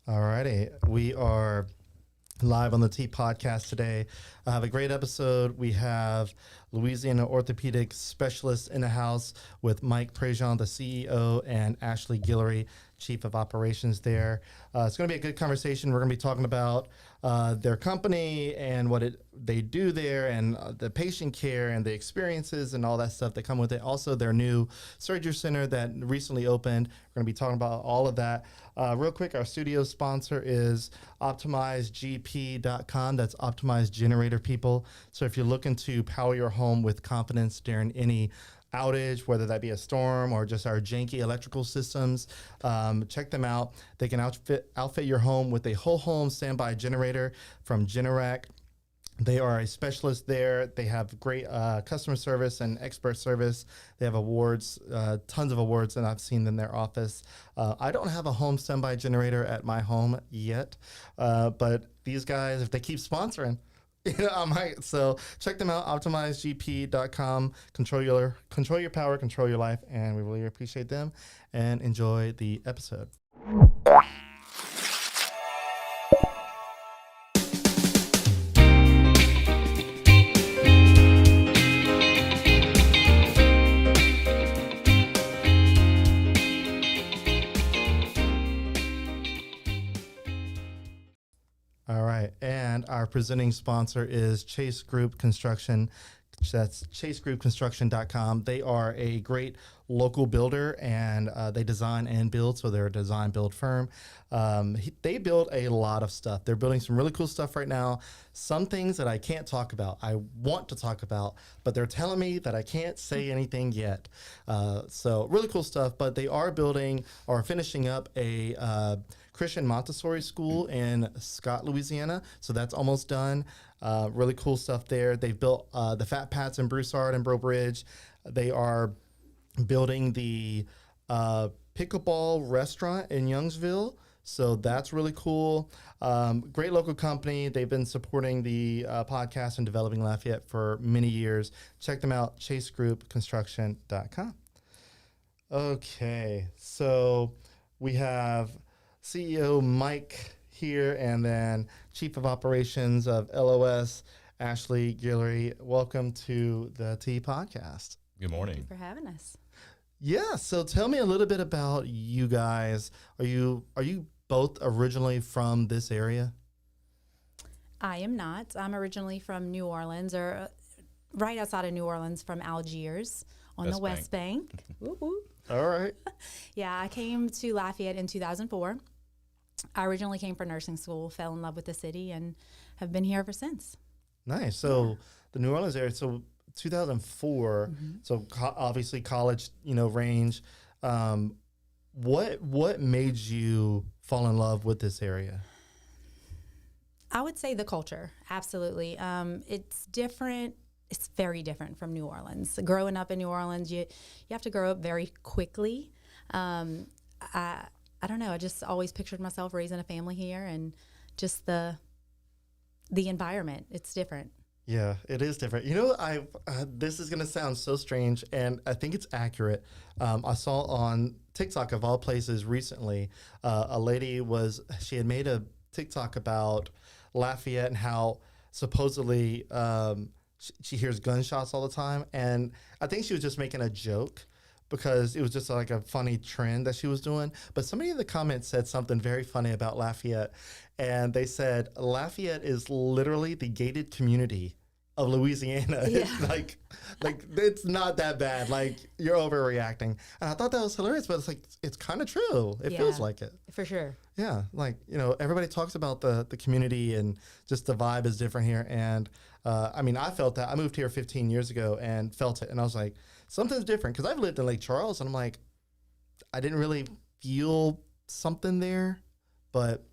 All righty. We are live on the T podcast today. I have a great episode. We have Louisiana Orthopedic Specialists in the house with Mike Prejean, the CEO, and Ashley Guillory, Chief of Operations there. It's going to be a good conversation. We're going to be talking about their company and what they do there, and the patient care and the experiences and all that stuff that come with it. Also, their new surgery center that recently opened. We're going to be talking about all of that. Real quick, our studio sponsor is OptimizeGP.com. That's Optimize Generator People. So if you're looking to power your home with confidence during any outage, whether that be a storm or just our janky electrical systems, check them out. They can outfit your home with a whole home standby generator from Generac. They are a specialist there. They have great customer service and expert service. They have awards, tons of awards that I've seen in their office. I don't have a home standby generator at my home yet, but these guys, if they keep sponsoring, I might. So check them out, OptimizeGP.com. Control your power, control your life, and we really appreciate them. And enjoy the episode. All right, and our presenting sponsor is Chase Group Construction. That's chasegroupconstruction.com. They are a great local builder, and they design and build, so they're a design-build firm. They build a lot of stuff. They're building some really cool stuff right now. Some things that I can't talk about, I want to talk about, but they're telling me that I can't say anything yet. So really cool stuff, but they are building or finishing up a Christian Montessori school in Scott, Louisiana. So that's almost done. Really cool stuff there. They've built the Fat Pats in Broussard and Breaux Bridge. They are building the pickleball restaurant in Youngsville. So that's really cool. Great local company. They've been supporting the podcast and developing Lafayette for many years. Check them out, chasegroupconstruction.com. Okay, so we have CEO Mike here, and then Chief of Operations of LOS, Ashley Guillory. Welcome to the T Podcast. Good morning. Thank you for having us. Yeah, so tell me a little bit about you guys. Are you both originally from this area? I am not. I'm originally from New Orleans, or right outside of New Orleans, from Algiers on the West Bank. Whoop, whoop. All right. Yeah, I came to Lafayette in 2004. I originally came for nursing school, fell in love with the city, and have been here ever since. Nice. So the New Orleans area, so 2004, so obviously college, range. What made you fall in love with this area? I would say the culture, absolutely. It's different. It's very different from New Orleans. Growing up in New Orleans, you have to grow up very quickly. I don't know. I just always pictured myself raising a family here, and just the environment. It's different. Yeah, it is different. This is going to sound so strange, and I think it's accurate. I saw on TikTok, of all places, recently, a lady she had made a TikTok about Lafayette and how supposedly she hears gunshots all the time. And I think she was just making a joke, because it was just like a funny trend that she was doing. But somebody in the comments said something very funny about Lafayette. And they said, Lafayette is literally the gated community of Louisiana. Yeah. It's like it's not that bad. Like, you're overreacting. And I thought that was hilarious, but it's kind of true. It feels like it. For sure. Yeah. Like, everybody talks about the community, and just the vibe is different here. And I felt that. I moved here 15 years ago and felt it. And I was like, something's different, because I've lived in Lake Charles, and I'm like, I didn't really feel something there, but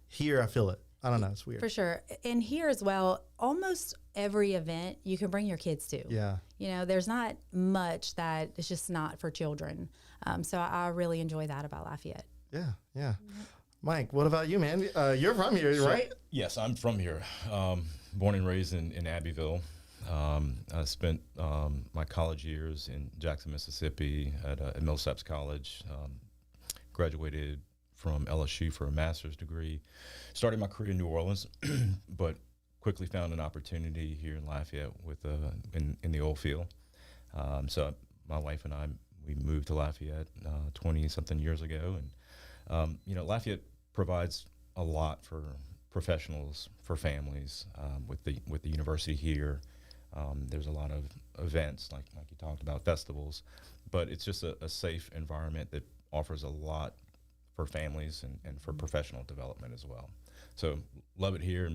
here I feel it. I don't know. It's weird. For sure. And here as well, almost every event you can bring your kids to. Yeah. There's not much that is just not for children. So I really enjoy that about Lafayette. Yeah. Yeah. Mike, what about you, man? You're from here, right? Yes, I'm from here. Born and raised in Abbeville. I spent my college years in Jackson, Mississippi at Millsaps College. Graduated from LSU for a master's degree. Started my career in New Orleans, but quickly found an opportunity here in Lafayette with in the oil field. So my wife and I, we moved to Lafayette 20-something years ago. And, Lafayette provides a lot for professionals, for families, with the university here. There's a lot of events, like you talked about, festivals, but it's just a safe environment that offers a lot for families and for professional development as well. So love it here,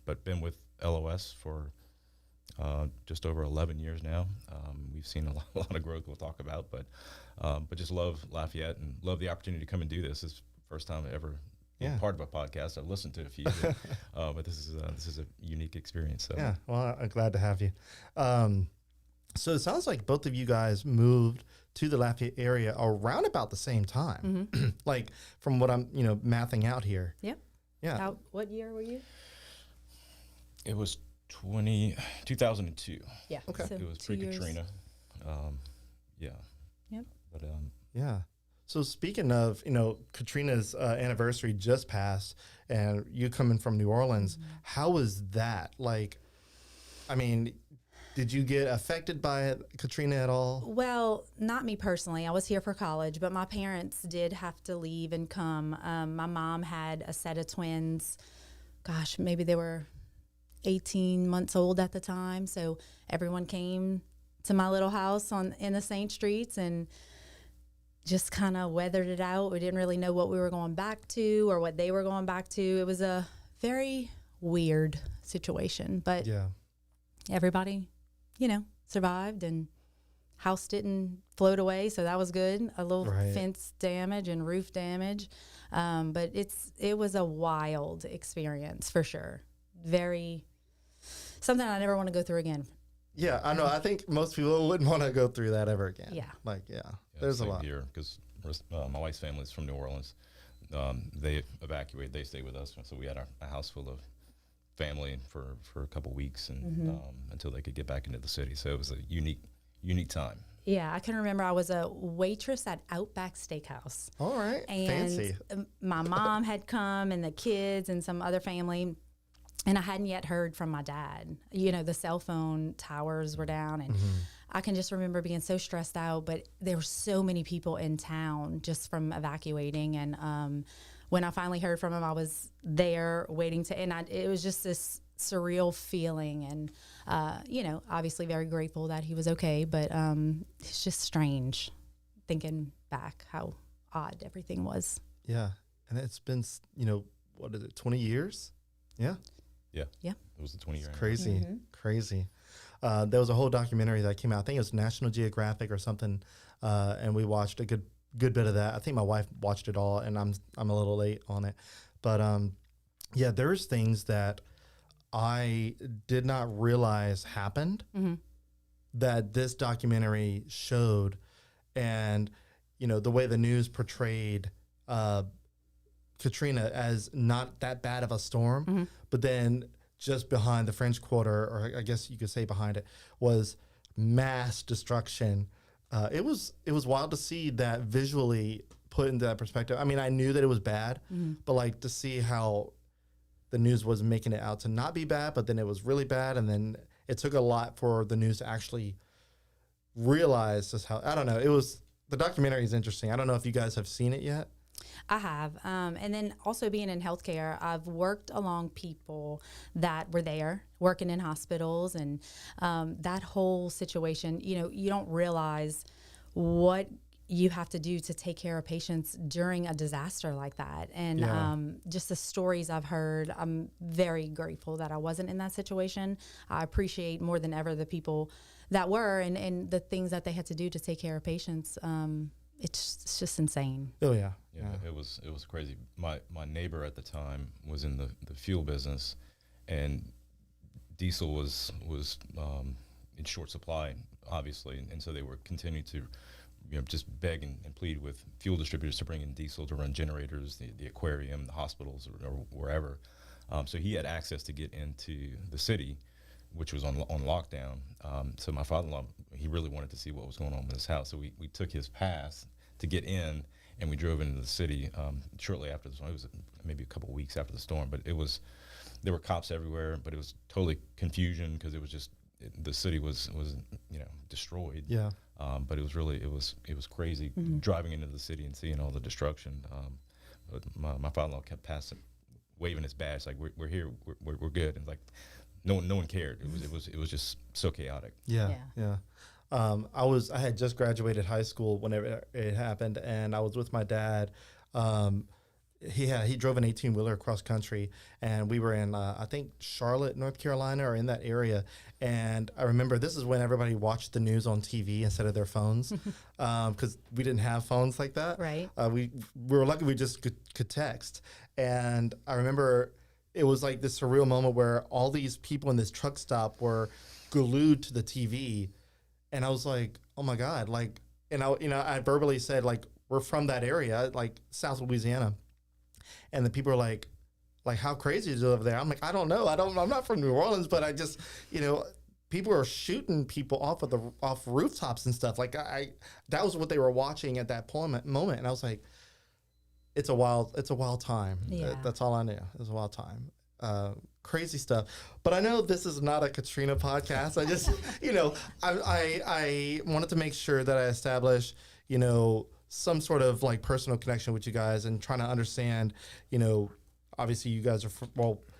but been with LOS for just over 11 years now. We've seen a lot of growth we'll talk about, but just love Lafayette and love the opportunity to come and do this. It's the first time I ever been part of a podcast. I've listened to a few, but this is a unique experience. So. Yeah, well, I'm glad to have you. So it sounds like both of you guys moved to the Lafayette area around about the same time, like from what I'm, mathing out here. Yep. Yeah. What year were you? It was 2002. Yeah. Okay. So It was 2 years. pre-Katrina. Yeah. Yep. But Yeah. So speaking of, Katrina's anniversary just passed, and you coming from New Orleans, how was that? Like, I mean, did you get affected by Katrina at all? Well, not me personally. I was here for college, but my parents did have to leave and come. My mom had a set of twins. Gosh, maybe they were 18 months old at the time. So everyone came to my little house in the St. Streets and just kind of weathered it out. We didn't really know what we were going back to or what they were going back to. It was a very weird situation, but everybody, survived, and house didn't float away. So that was good. A little fence damage and roof damage. But it was a wild experience for sure. Very, something I never want to go through again. Yeah, I know. I think most people wouldn't want to go through that ever again. Yeah. There's a same lot. here because my wife's family is from New Orleans. They evacuated. They stayed with us, so we had a house full of family for a couple weeks and until they could get back into the city. So it was a unique time. Yeah, I can remember I was a waitress at Outback Steakhouse. All right, and fancy. My mom had come and the kids and some other family, and I hadn't yet heard from my dad. The cell phone towers were down, and I can just remember being so stressed out, but there were so many people in town just from evacuating, and when I finally heard from him, I was there waiting to, and it was just this surreal feeling, and obviously very grateful that he was okay, but it's just strange thinking back how odd everything was. Yeah, and it's been, what is it, 20 years? Yeah. Yeah. Yeah. It was the 20-year. Crazy. There was a whole documentary that came out. I think it was National Geographic or something, and we watched a good bit of that. I think my wife watched it all, and I'm a little late on it. But there's things that I did not realize happened that this documentary showed, and the way the news portrayed Katrina as not that bad of a storm, but then just behind the French Quarter, or I guess you could say behind it, was mass destruction. It was wild to see that visually put into that perspective. I mean, I knew that it was bad, but like to see how the news was making it out to not be bad, but then it was really bad, and then it took a lot for the news to actually realize just how, I don't know. The documentary is interesting. I don't know if you guys have seen it yet. I have. And then also being in healthcare, I've worked along people that were there working in hospitals, and that whole situation, you don't realize what you have to do to take care of patients during a disaster like that. And just the stories I've heard, I'm very grateful that I wasn't in that situation. I appreciate more than ever the people that were and the things that they had to do to take care of patients. It's just insane. Oh yeah. It was crazy. My neighbor at the time was in the fuel business, and diesel was in short supply, obviously, and so they were continuing to just beg and plead with fuel distributors to bring in diesel to run generators, the aquarium, the hospitals, or wherever. So he had access to get into the city, which was on lockdown. So my father-in-law, he really wanted to see what was going on with his house. So we took his pass to get in, and we drove into the city shortly after the storm. It was maybe a couple of weeks after the storm, but there were cops everywhere, but it was totally confusion because it was just the city was destroyed. Yeah. But it was crazy driving into the city and seeing all the destruction. But my father-in-law kept waving his badge like we're here, we're good, and like no one cared. It was just so chaotic. Yeah. I had just graduated high school whenever it happened, and I was with my dad. He drove an 18-wheeler across country, and we were in I think Charlotte, North Carolina, or in that area. And I remember this is when everybody watched the news on TV instead of their phones, because we didn't have phones like that. Right. We were lucky we just could text. And I remember it was like this surreal moment where all these people in this truck stop were glued to the TV, and I was like, oh my God, like, and I verbally said, like, we're from that area, like South Louisiana. And the people are like, how crazy is it over there? I'm like, I don't know. I'm not from New Orleans, but I just, people are shooting people off rooftops and stuff. Like that was what they were watching at that moment. And I was like, it's a wild time. Yeah. That's all I knew. It was a wild time. Crazy stuff. But I know this is not a Katrina podcast. I just, I wanted to make sure that I establish, some sort of like personal connection with you guys and trying to understand, obviously you guys are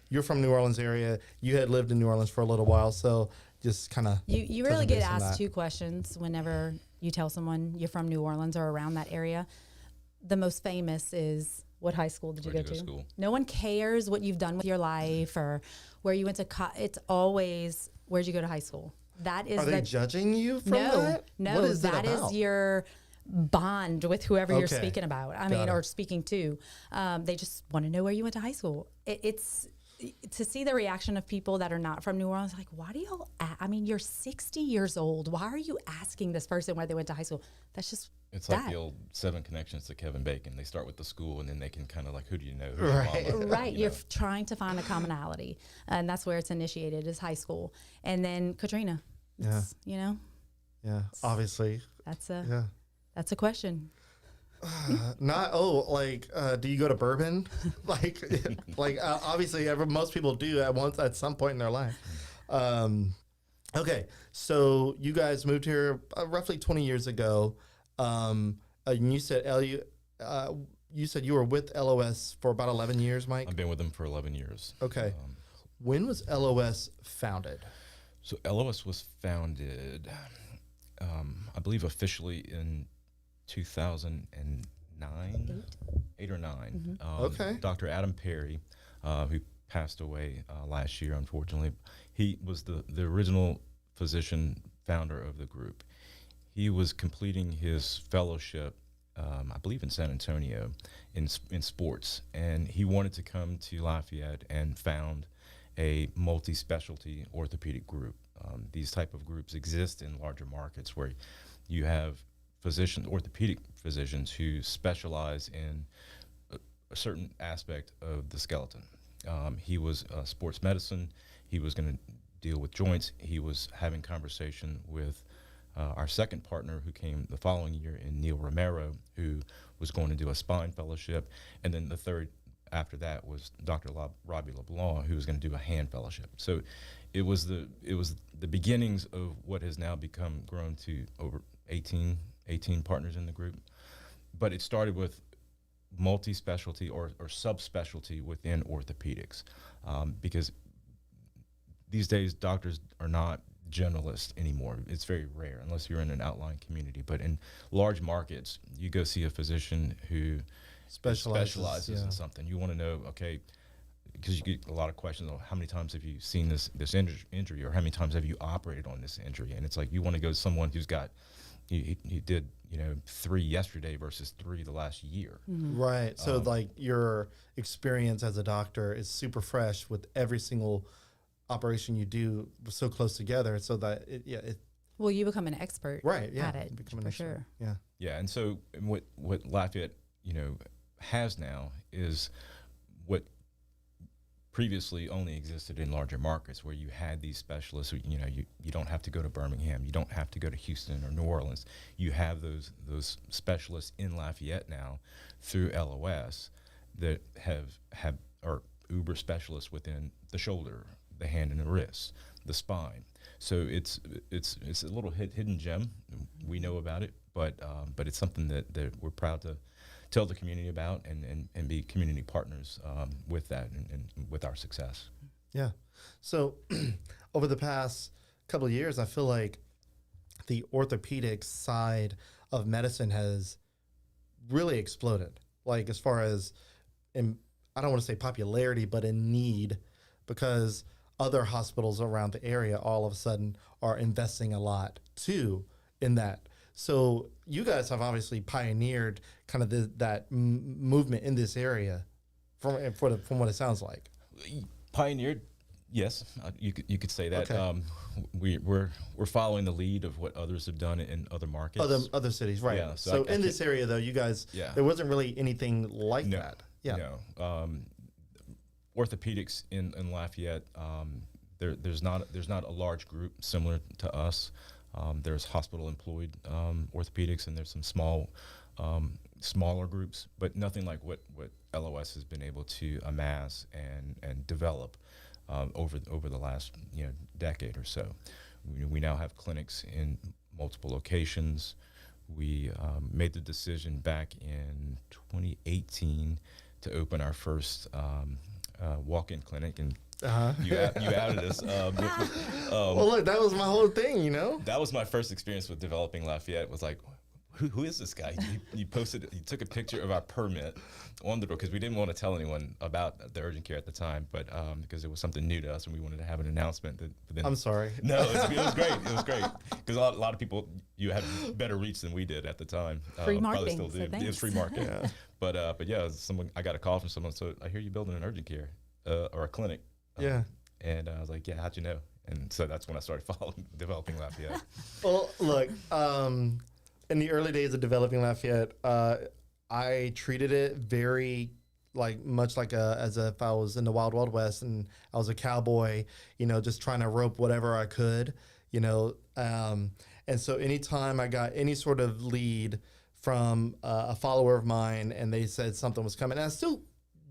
you're from New Orleans area. You had lived in New Orleans for a little while. So just kind of. You really get asked two questions whenever you tell someone you're from New Orleans or around that area. The most famous is, what high school did you go to? School? No one cares what you've done with your life or where you went to it's always, where'd you go to high school? That is. Are they judging you from that? No, what is that is your bond with whoever you're speaking about. Or speaking to. They just want to know where you went to high school. It's to see the reaction of people that are not from New Orleans, like, why do y'all, you're 60 years old. Why are you asking this person where they went to high school? That's just It's like the old 7 connections to Kevin Bacon. They start with the school, and then they can kind of like, who do you know? Who's your mama? Right. You're trying to find a commonality, and that's where it's initiated, is high school. And then Katrina. Yeah. Obviously. That's a question. Do you go to Bourbon? Obviously, most people do at some point in their life. Okay, so you guys moved here roughly 20 years ago. And you said you were with LOS for about 11 years, Mike? I've been with them for 11 years. Okay. When was LOS founded? So LOS was founded, I believe officially in 2009, 8 or 9. Okay. Dr. Adam Perry, who passed away last year, unfortunately, he was the original physician founder of the group. He was completing his fellowship, I believe in San Antonio, in sports, and he wanted to come to Lafayette and found a multi-specialty orthopedic group. These type of groups exist in larger markets where you have orthopedic physicians who specialize in a certain aspect of the skeleton. He was sports medicine. He was going to deal with joints. He was having conversation with our second partner, who came the following year, in Neil Romero, who was going to do a spine fellowship. And then the third after that was Dr. Robbie LeBlanc, who was going to do a hand fellowship. So it was the beginnings of what has now grown to over 18 partners in the group. But it started with multi-specialty or subspecialty within orthopedics, because these days doctors are not generalists anymore. It's very rare unless you're in an outlying community. But in large markets, you go see a physician who specializes in something. You want to know, okay, because you get a lot of questions on how many times have you seen this injury, or how many times have you operated on this injury? And it's like, you want to go to someone who's got, he did 3 yesterday versus 3 the last year. Mm-hmm. Right. So like your experience as a doctor is super fresh with every single operation you do so close together, so that well, you become an expert, right? Yeah, at it for sure. Yeah. And so what Lafayette has now is what previously only existed in larger markets where you had these specialists who, you don't have to go to Birmingham, you don't have to go to Houston or New Orleans. You have those specialists in Lafayette now through LOS that are uber specialists within the shoulder, the hand and the wrist, the spine. So it's a little hidden gem. We know about it, but it's something that we're proud to tell the community about and be community partners with that and with our success. Yeah. So over the past couple of years, I feel like the orthopedic side of medicine has really exploded. Like as far as, I don't want to say popularity, but in need, because other hospitals around the area all of a sudden are investing a lot too in that. So you guys have obviously pioneered kind of that movement in this area, from what it sounds like. Pioneered, yes, you could say that. Okay. We're following the lead of what others have done in other markets, Other cities, right? Yeah, so in this area, though, you guys, there wasn't really anything like that. Yeah. No. Orthopedics in Lafayette, there's not a large group similar to us. There's hospital employed orthopedics, and there's some smaller groups, but nothing like what LOS has been able to amass and develop over the last decade or so. We now have clinics in multiple locations. We made the decision back in 2018 to open our first walk-in clinic, and you outed us. Well, look, that was my whole thing, That was my first experience with developing Lafayette. Was like, who is this guy? You took a picture of our permit on the door, because we didn't want to tell anyone about the urgent care at the time, but because it was something new to us and we wanted to have an announcement. But then, I'm sorry. No, it was great. It was great because a lot of people, you had better reach than we did at the time. Free marketing. Probably still do. So It was free marketing. Yeah. But yeah, I got a call from someone. So I hear you building an urgent care or a clinic. Yeah. And I was like, yeah, how'd you know? And so that's when I started developing Lafayette. Well, look, in the early days of developing Lafayette, I treated it very much like as if I was in the Wild Wild West and I was a cowboy, just trying to rope whatever I could, and so anytime I got any sort of lead from a follower of mine and they said something was coming, and I still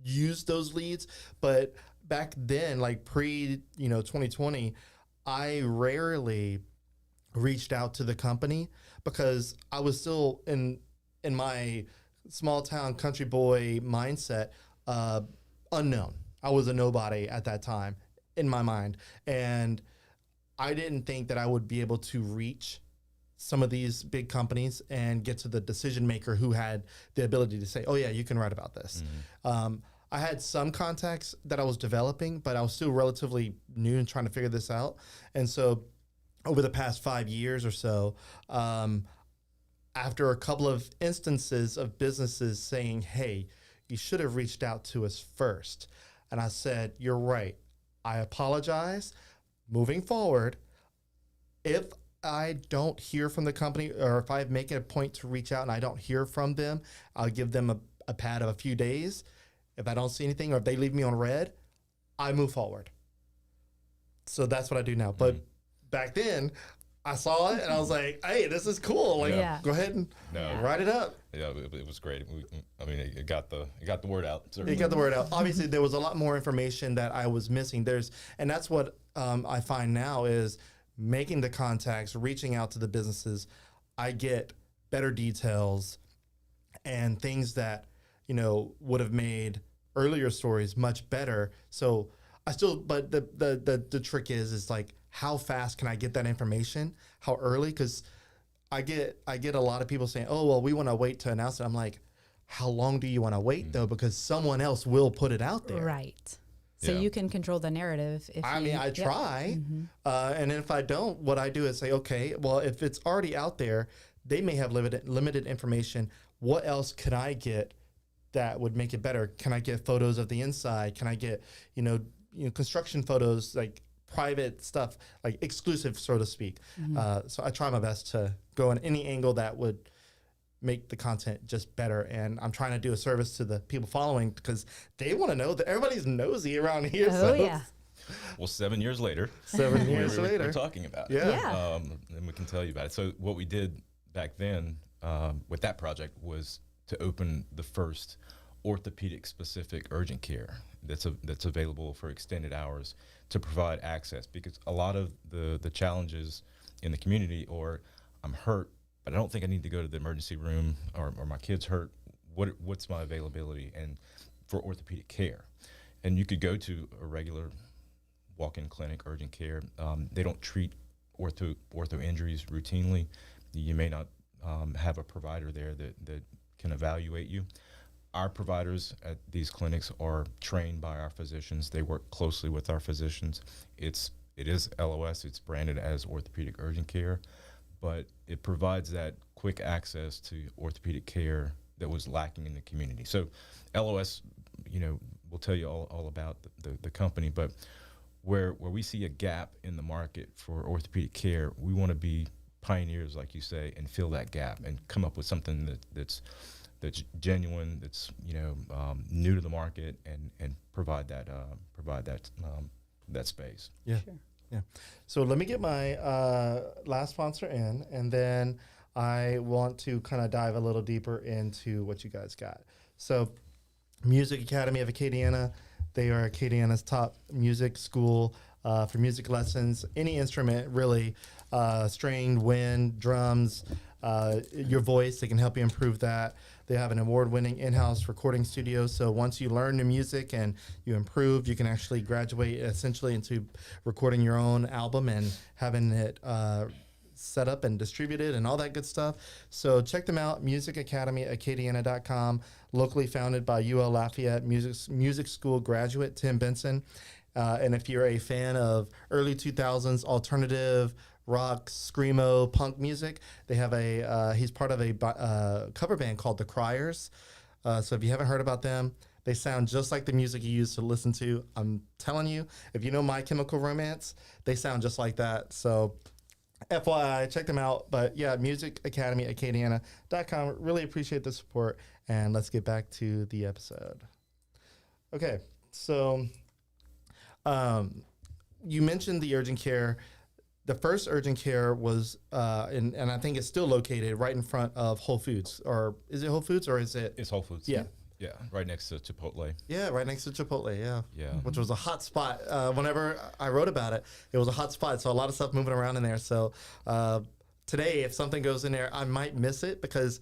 use those leads, but back then, like pre 2020, I rarely reached out to the company because I was still in my small town country boy mindset, unknown. I was a nobody at that time in my mind, and I didn't think that I would be able to reach some of these big companies and get to the decision maker who had the ability to say, oh yeah, you can write about this. Mm-hmm. I had some contacts that I was developing, but I was still relatively new and trying to figure this out. And so over the past 5 years or so, after a couple of instances of businesses saying, hey, you should have reached out to us first. And I said, you're right. I apologize. Moving forward, if I don't hear from the company, or if I make it a point to reach out and I don't hear from them, I'll give them a pad of a few days. If I don't see anything, or if they leave me on red, I move forward. So that's what I do now. But back then, I saw it and I was like, hey, this is cool. Like, go ahead and write it up. Yeah, it was great. It got the word out. Certainly. It got the word out. Obviously, there was a lot more information that I was missing. And that's what I find now is making the contacts, reaching out to the businesses. I get better details and things that, would have made earlier stories much better. So but the trick is like, how fast can I get that information? How early? Because I get a lot of people saying, oh, well, we want to wait to announce it. I'm like, how long do you want to wait though? Because someone else will put it out there. Right. So you can control the narrative. I try. And if I don't, what I do is say, okay, well, if it's already out there, they may have limited information. What else could I get that would make it better? Can I get photos of the inside? Can I get, construction photos, like private stuff, like exclusive, so to speak. So I try my best to go in any angle that would make the content just better. And I'm trying to do a service to the people following because they want to know that everybody's nosy around here. Oh, yeah. Well, 7 years later. 7 years later. We're talking about Yeah. it. Yeah. And we can tell you about it. So what we did back then with that project was to open the first orthopedic specific urgent care that's available for extended hours to provide access, because a lot of the challenges in the community, or I'm hurt, but I don't think I need to go to the emergency room, or my kid's hurt. What's my availability and for orthopedic care? And you could go to a regular walk-in clinic, urgent care. They don't treat ortho injuries routinely. You may not have a provider there that can evaluate you. Our providers at these clinics are trained by our physicians. They work closely with our physicians. It is LOS. It's branded as orthopedic urgent care, but it provides that quick access to orthopedic care that was lacking in the community. So LOS, we'll tell you all about the company, but where we see a gap in the market for orthopedic care, we want to be pioneers, like you say, and fill that gap and come up with something that's genuine, that's new to the market, and provide that space. Yeah. Sure. Yeah. So let me get my last sponsor in, and then I want to kind of dive a little deeper into what you guys got. So Music Academy of Acadiana, they are Acadiana's top music school for music lessons, any instrument really, string, wind, drums, your voice. They can help you improve that. They have an award-winning in-house recording studio. So once you learn the music and you improve, you can actually graduate essentially into recording your own album and having it set up and distributed and all that good stuff. So check them out, Music Academy, Acadiana.com, locally founded by UL Lafayette music school graduate Tim Benson. And if you're a fan of early 2000s alternative rock, screamo, punk music, they have he's part of a cover band called The Criers. So if you haven't heard about them, they sound just like the music you used to listen to. I'm telling you, if you know My Chemical Romance, they sound just like that. So FYI, check them out. But yeah, Music Academy, Acadiana.com. Really appreciate the support. And let's get back to the episode. Okay, so you mentioned the urgent care. The first urgent care was, and I think it's still located right in front of Whole Foods. Or is it Whole Foods or is it? It's Whole Foods. Yeah. Yeah, right next to Chipotle. Yeah, right next to Chipotle, yeah. Yeah. Which was a hot spot. Whenever I wrote about it, it was a hot spot. So a lot of stuff moving around in there. So today, if something goes in there, I might miss it because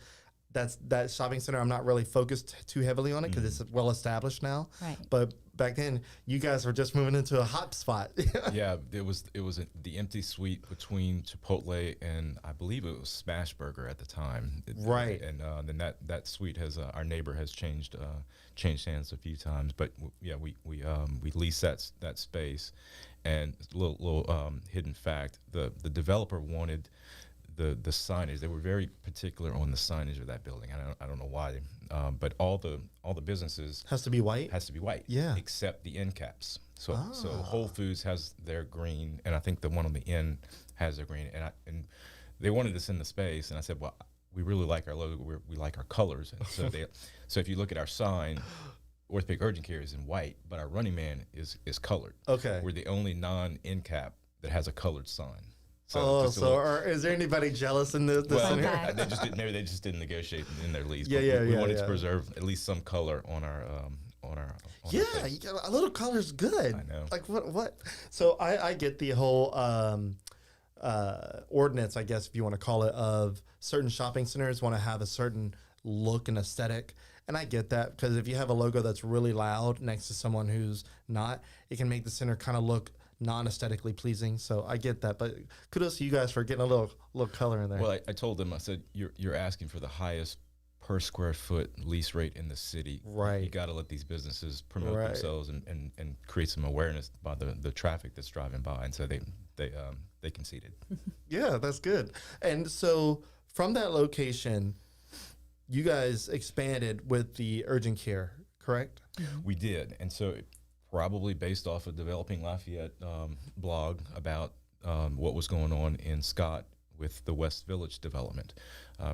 that shopping center, I'm not really focused too heavily on it because it's well established now. Right. But back then, you guys were just moving into a hot spot. Yeah, it was the empty suite between Chipotle and I believe it was Smash Burger at the time. Right. And then that suite has our neighbor has changed hands a few times, but we leased that space. And a little hidden fact: the developer wanted the signage. They were very particular on the signage of that building. I don't know why, but all the businesses Has to be white? has to be white. Yeah. Except the end caps. So Whole Foods has their green, and I think the one on the end has their green. And they wanted us in the space, and I said, well, we really like our logo. We like our colors. And so if you look at our sign, Orthopedic Urgent Care is in white, but our Running Man is colored. Okay. We're the only non-end cap that has a colored sign. Is there anybody jealous in this Well, center? Okay. they just didn't negotiate in their lease. Yeah, but we yeah, wanted yeah. to preserve at least some color on our Yeah, face. you got a little color's good. I know. Like what? So I get the whole ordinance, I guess if you want to call it, of certain shopping centers want to have a certain look and aesthetic. And I get that because if you have a logo that's really loud next to someone who's not, it can make the center kind of look non-aesthetically pleasing. So I get that, but kudos to you guys for getting a little color in there. Well, I told them, I said, you're asking for the highest per square foot lease rate in the city. Right. You got to let these businesses promote Right. themselves and create some awareness by the traffic that's driving by. And so they conceded. Yeah, that's good. And so from that location, you guys expanded with the urgent care, correct? We did. And so probably based off of Developing Lafayette blog about what was going on in Scott with the West Village development.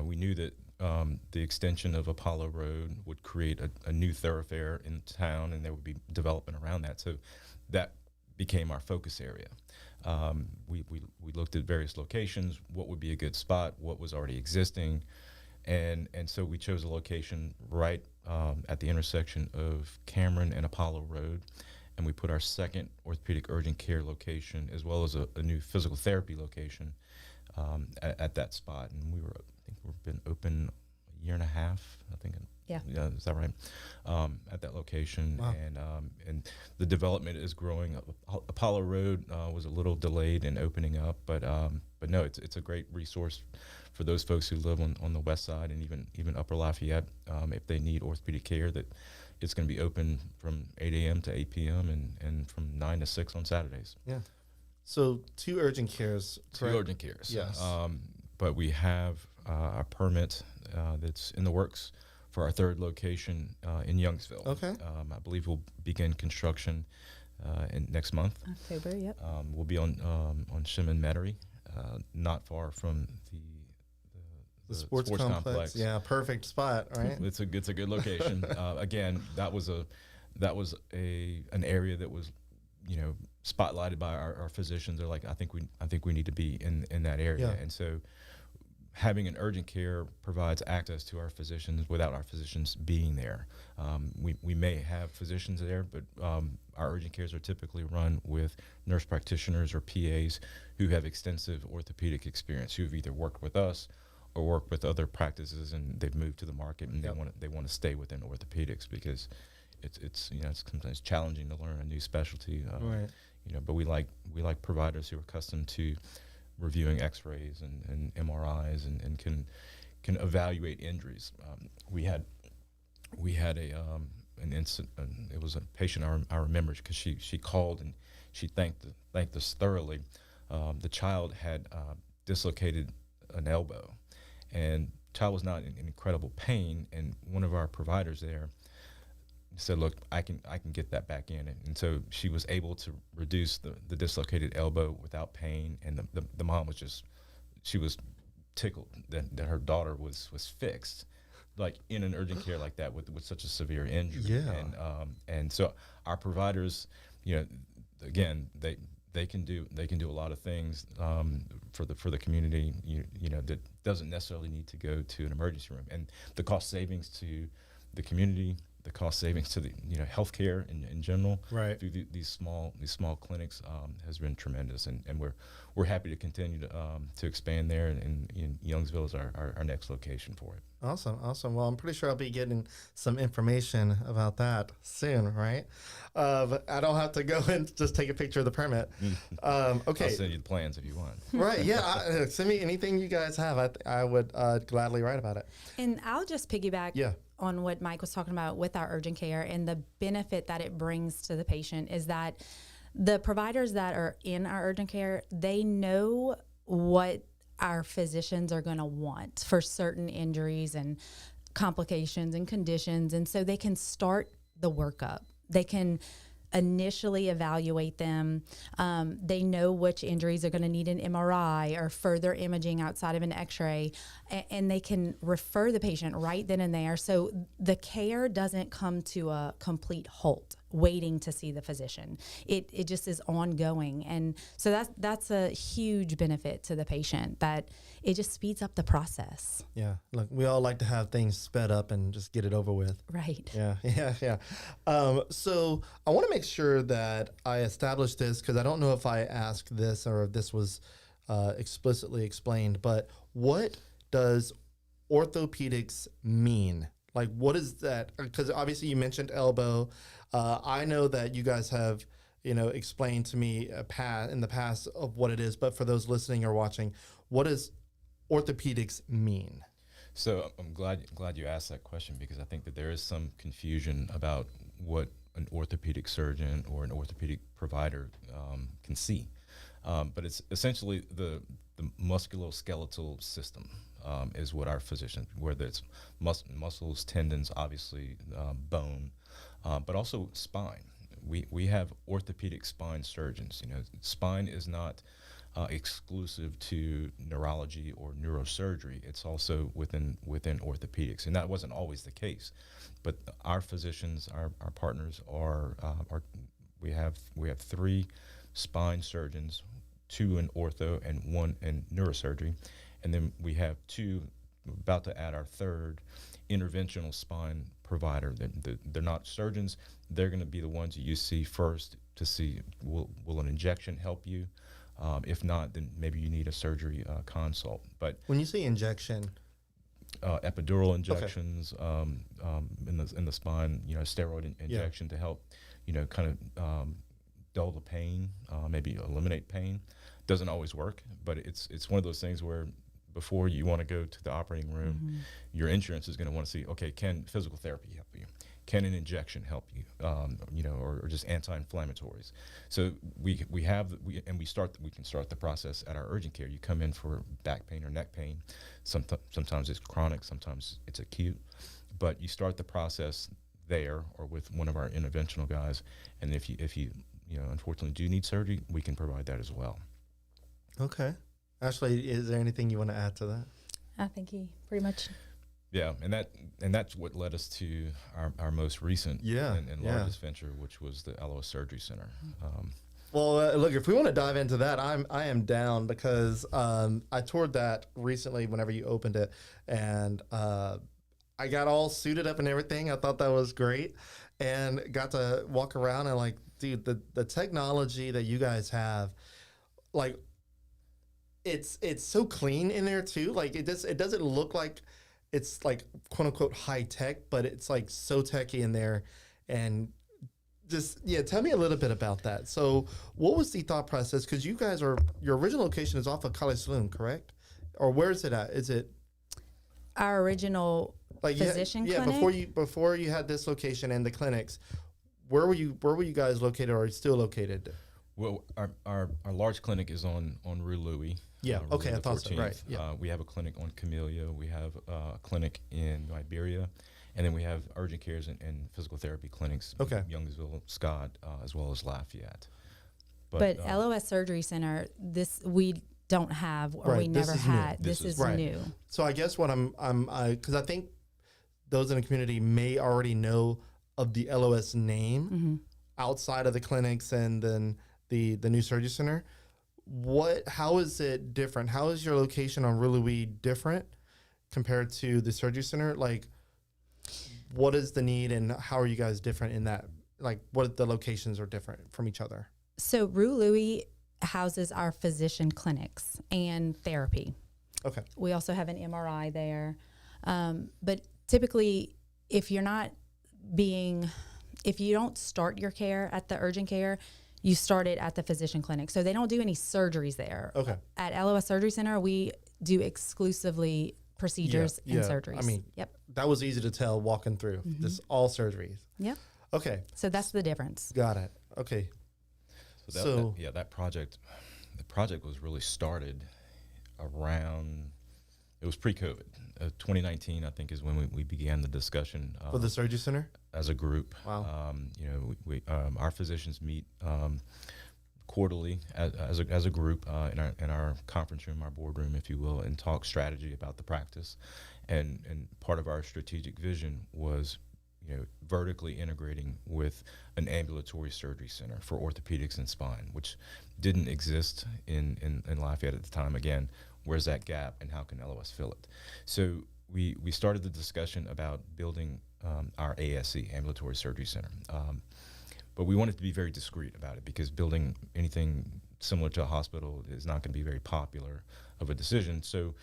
We knew that the extension of Apollo Road would create a new thoroughfare in town, and there would be development around that. So that became our focus area. We looked at various locations, what would be a good spot, what was already existing, and so we chose a location right at the intersection of Cameron and Apollo Road, and we put our second orthopedic urgent care location as well as a new physical therapy location at that spot. And I think we've been open a year and a half, I think. Yeah. Is that right? At that location. Wow. And the development is growing. Apollo Road was a little delayed in opening up, but no, it's a great resource for those folks who live on the west side and even Upper Lafayette. If they need orthopedic care, that it's going to be open from 8 a.m. to 8 p.m. and from 9 to 6 on Saturdays. Yeah. So 2 urgent cares. Two correct? urgent cares. Yes. But we have a permit that's in the works for our third location in Youngsville. Okay. I believe we'll begin construction next month. October, yep. We'll be on Shim and Metairie, not far from The sports complex. Yeah, perfect spot, right? It's a good location. Again, that was an area that was, spotlighted by our physicians. They're like, I think we need to be in that area, Yeah. and so having an urgent care provides access to our physicians without our physicians being there. We may have physicians there, but our urgent cares are typically run with nurse practitioners or PAs who have extensive orthopedic experience, who have either worked with us or worked with other practices, and they've moved to the market, and they want to stay within orthopedics because it's sometimes challenging to learn a new specialty. Right. But we like providers who are accustomed to reviewing X-rays and MRIs and can evaluate injuries. We had an incident. It was a patient I remember because she called and she thanked us thoroughly. The child had dislocated an elbow, and the child was not in incredible pain. And one of our providers there said, "Look, I can get that back in," and so she was able to reduce the dislocated elbow without pain. And the mom she was tickled that her daughter was fixed, like in an urgent care like that with such a severe injury. Yeah. And so our providers, again, they can do a lot of things for the community, that doesn't necessarily need to go to an emergency room. And the cost savings to the community, the cost savings to the healthcare in general, Right. through these small clinics has been tremendous, and we're happy to continue to expand there. And Youngsville is our next location for it. Awesome. Well, I'm pretty sure I'll be getting some information about that soon, right? But I don't have to go and just take a picture of the permit. Okay. I'll send you the plans if you want. Right. Yeah. Send me anything you guys have. I would gladly write about it. And I'll just piggyback Yeah. on what Mike was talking about with our urgent care, and the benefit that it brings to the patient is that the providers that are in our urgent care, they know what our physicians are going to want for certain injuries and complications and conditions. And so they can start the workup. They can initially evaluate them. They know which injuries are going to need an MRI or further imaging outside of an X-ray, and they can refer the patient right then and there. So the care doesn't come to a complete halt waiting to see the physician. It just is ongoing. And so that's a huge benefit to the patient, that it just speeds up the process. Yeah. Look, we all like to have things sped up and just get it over with. Right. Yeah. So I want to make sure that I establish this, because I don't know if I asked this or if this was explicitly explained, but what does orthopedics mean? Like, what is that? Because obviously you mentioned elbow. I know that you guys have, explained to me in the past of what it is, but for those listening or watching, what does orthopedics mean? So I'm glad you asked that question, because I think that there is some confusion about what an orthopedic surgeon or an orthopedic provider can see. But it's essentially the musculoskeletal system is what our physicians, whether it's muscles, tendons, obviously bone, but also spine. We have orthopedic spine surgeons. Spine is not exclusive to neurology or neurosurgery. It's also within orthopedics, and that wasn't always the case. But our physicians, our partners we have 3 spine surgeons, 2 in ortho and 1 in neurosurgery, and then we have 2, about to add our 3rd interventional spine provider. They're not surgeons. They're going to be the ones you see first to see will an injection help you. If not, then maybe you need a surgery consult. But when you say injection, epidural injections in the spine, steroid injection to help, kind of dull the pain, maybe eliminate pain. Doesn't always work, but it's one of those things where before you want to go to the operating room, your insurance is going to want to see, okay, can physical therapy help you? Can an injection help you? Or just anti-inflammatories. So we can start the process at our urgent care. You come in for back pain or neck pain. Sometimes it's chronic, sometimes it's acute, but you start the process there or with one of our interventional guys. And if you unfortunately do need surgery, we can provide that as well. Okay. Ashley, is there anything you want to add to that? I think he pretty much. Yeah, and that's what led us to our most recent and largest venture, which was the LOS Surgery Center. Well, look, if we want to dive into that, I am down because I toured that recently whenever you opened it, and I got all suited up and everything. I thought that was great, and got to walk around and like, dude, the technology that you guys have, like, it's so clean in there too. Like it doesn't look like it's like quote unquote high tech, but it's like so techy in there. And just, tell me a little bit about that. So what was the thought process? Because you guys your original location is off of College Saloon, correct? Or where is it at? Is it our original physician clinic? Before you had this location and the clinics, where were you guys located or still located? Well, our large clinic is on Rue Louis. Yeah. Okay, I thought so. Right. Yeah. We have a clinic on Camellia. We have a clinic in Iberia, and then we have urgent cares and physical therapy clinics. Okay. Youngsville, Scott, as well as Lafayette. But LOS Surgery Center, this we don't have, or we never had. This is new. So I guess what because I think those in the community may already know of the LOS name outside of the clinics and then the new surgery center. How is it different? How is your location on Rue Louis different compared to the surgery center? Like, what is the need and how are you guys different in that? Like, what the locations are different from each other? So Rue Louis houses our physician clinics and therapy. Okay. We also have an MRI there. But typically, if you don't start your care at the urgent care, you start it at the physician clinic. So they don't do any surgeries there. Okay. At LOS Surgery Center, we do exclusively procedures and surgeries. I mean, that was easy to tell walking through. Just all surgeries. Yep. Okay. So that's the difference. Got it. Okay. That project was really started around, it was pre-COVID. 2019, I think, is when we began the discussion for the surgery center as a group. Wow. We our physicians meet quarterly as a group in our conference room, our boardroom, if you will, and talk strategy about the practice. And part of our strategic vision was, vertically integrating with an ambulatory surgery center for orthopedics and spine, which didn't exist in Lafayette at the time. Again, where's that gap and how can LOS fill it? So we started the discussion about building our ASC, ambulatory surgery center. But we wanted to be very discreet about it because building anything similar to a hospital is not going to be very popular of a decision. So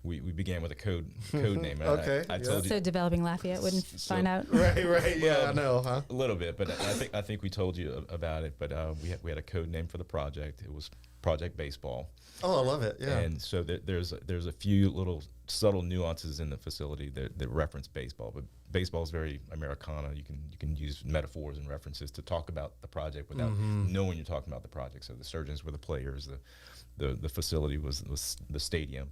we began with a code name. Okay. I told you. So developing Lafayette wouldn't find out? Right. Yeah, I know, huh? A little bit, but I think we told you about it. But we had a code name for the project. It was Project Baseball. Oh, I love it. Yeah. And so there's a few little subtle nuances in the facility that reference baseball, but baseball is very Americana. You can use metaphors and references to talk about the project without knowing you're talking about the project. So the surgeons were the players, the facility was the stadium,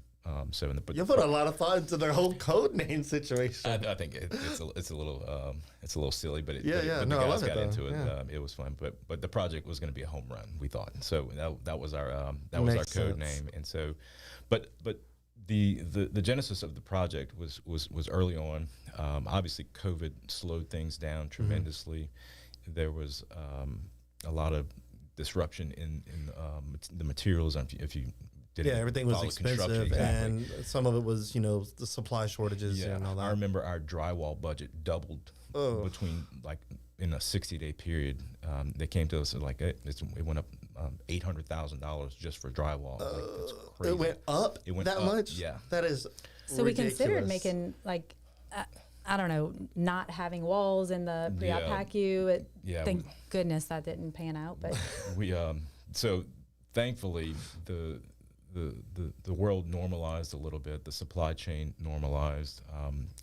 So in the You put a lot of thought into the whole code name situation. I think it's a little silly, but Yeah, yeah. But No, the I guys love it, got into though. it. Yeah. It was fun, but the project was going to be a home run. We thought, so that was our Makes code sense. name, and so, but the genesis of the project was early on. Obviously, COVID slowed things down tremendously. There was a lot of disruption in the materials. If you didn't Yeah, everything was follow construction, expensive, exactly. and some of it was, the supply shortages Yeah, and all that. I remember our drywall budget doubled Oh. between like in a 60-day period. They came to us and like it went up $800,000 just for drywall. Like, that's crazy. It went up It went that up, much? yeah. That is So we considered ridiculous. making like, I don't know, not having walls in the pre-op Yeah. PACU. Yeah, Thank goodness that didn't pan out. But we so thankfully the world normalized a little bit. The supply chain normalized.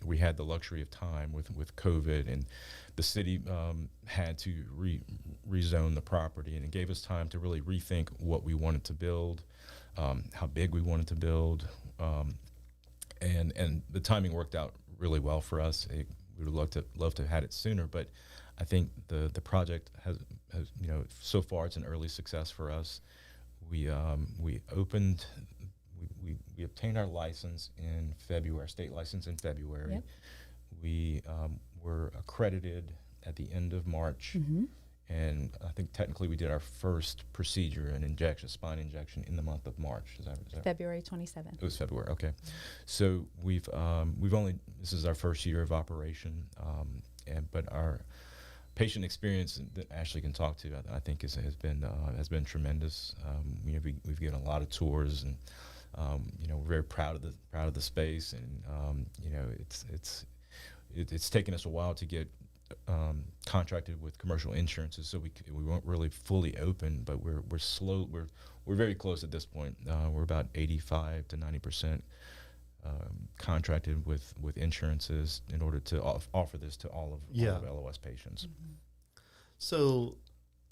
We had the luxury of time with COVID, and the city had to rezone the property, and it gave us time to really rethink what we wanted to build, how big we wanted to build, and the timing worked out really well for us. We would love to have had it sooner, but I think the project has so far it's an early success for us. We opened, we obtained our license in February, state license in February. Yep. We were accredited at the end of March, and I think technically we did our first procedure, an injection, spine injection, in the month of March. Is that February 27th. It was February. Okay, so we've only, this is our first year of operation, but our patient experience that Ashley can talk to, I think has been tremendous. We've given a lot of tours, and we're very proud of the space, and it's taken us a while to get contracted with commercial insurances, so we weren't really fully open, but we're slow. We're very close at this point. We're about 85 to 90% contracted with insurances in order to offer this to all of LOS patients. So,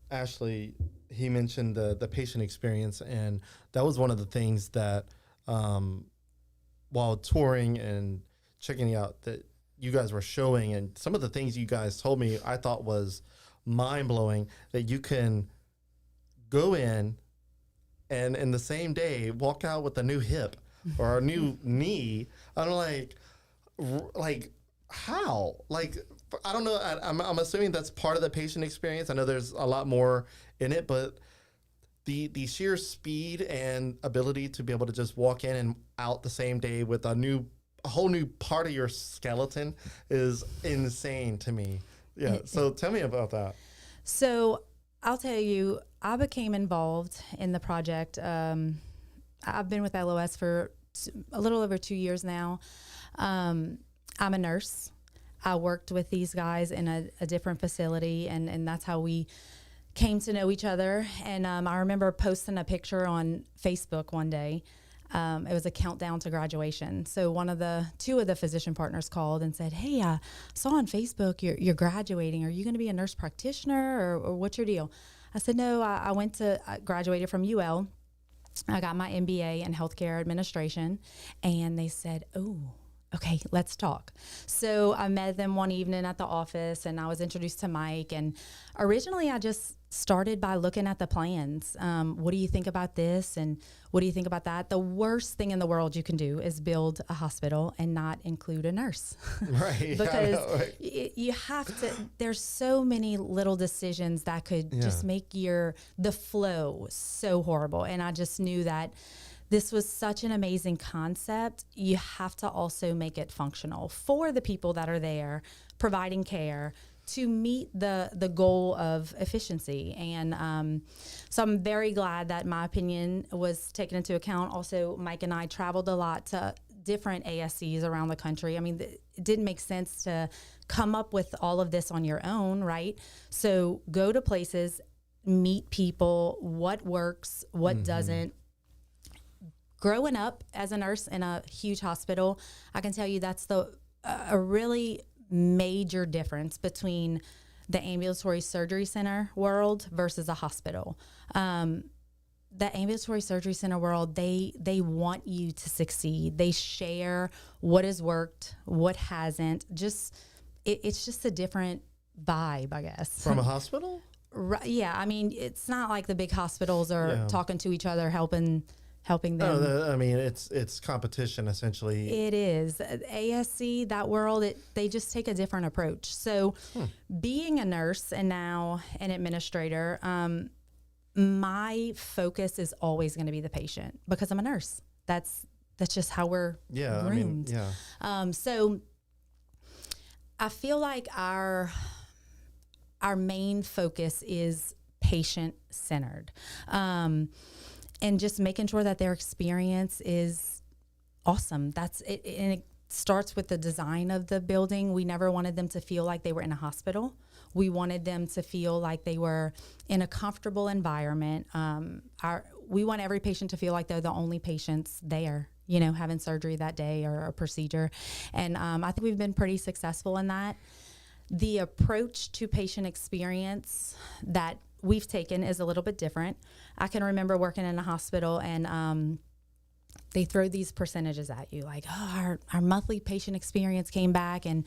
Ashley, he mentioned the patient experience, and that was one of the things that, while touring and checking out, that you guys were showing, and some of the things you guys told me I thought was mind-blowing, that you can go in and in the same day walk out with a new hip or a new knee. I'm like how? Like, I don't know. I'm assuming that's part of the patient experience. I know there's a lot more in it, but the sheer speed and ability to be able to just walk in and out the same day with a whole new part of your skeleton is insane to me. Yeah. So tell me about that. So I'll tell you, I became involved in the project. I've been with LOS for a little over 2 years now. I'm a nurse. I worked with these guys in a different facility, and that's how we came to know each other. And I remember posting a picture on Facebook one day. It was a countdown to graduation. So two of the physician partners called and said, "Hey, I saw on Facebook you're graduating. Are you going to be a nurse practitioner, or what's your deal?" I said, "No, I graduated from UL. I got my MBA in healthcare administration." And they said, "Oh, okay, let's talk." So I met them one evening at the office, and I was introduced to Mike. And originally I just started by looking at the plans. What do you think about this? And what do you think about that? The worst thing in the world you can do is build a hospital and not include a nurse. Right. Because I know, right? you have to, there's so many little decisions that could just make the flow so horrible. And I just knew that this was such an amazing concept. You have to also make it functional for the people that are there providing care to meet the goal of efficiency. And so I'm very glad that my opinion was taken into account. Also, Mike and I traveled a lot to different ASCs around the country. I mean, it didn't make sense to come up with all of this on your own, right? So go to places, meet people, what works, what doesn't. Growing up as a nurse in a huge hospital, I can tell you that's a really major difference between the ambulatory surgery center world versus a hospital. the ambulatory surgery center world, they want you to succeed. They share what has worked, what hasn't. It's just a different vibe, I guess. From a hospital? Right, yeah, I mean, it's not like the big hospitals are talking to each other, helping them. No, I mean, it's competition essentially. It is. ASC, that world, they just take a different approach. So being a nurse and now an administrator, my focus is always going to be the patient because I'm a nurse. That's just how we're groomed. So I feel like our main focus is patient-centered. And just making sure that their experience is awesome. That's it. And it starts with the design of the building. We never wanted them to feel like they were in a hospital. We wanted them to feel like they were in a comfortable environment. We want every patient to feel like they're the only patients there, having surgery that day or a procedure. And I think we've been pretty successful in that. The approach to patient experience that we've taken is a little bit different. I can remember working in a hospital and they throw these percentages at you like, our monthly patient experience came back and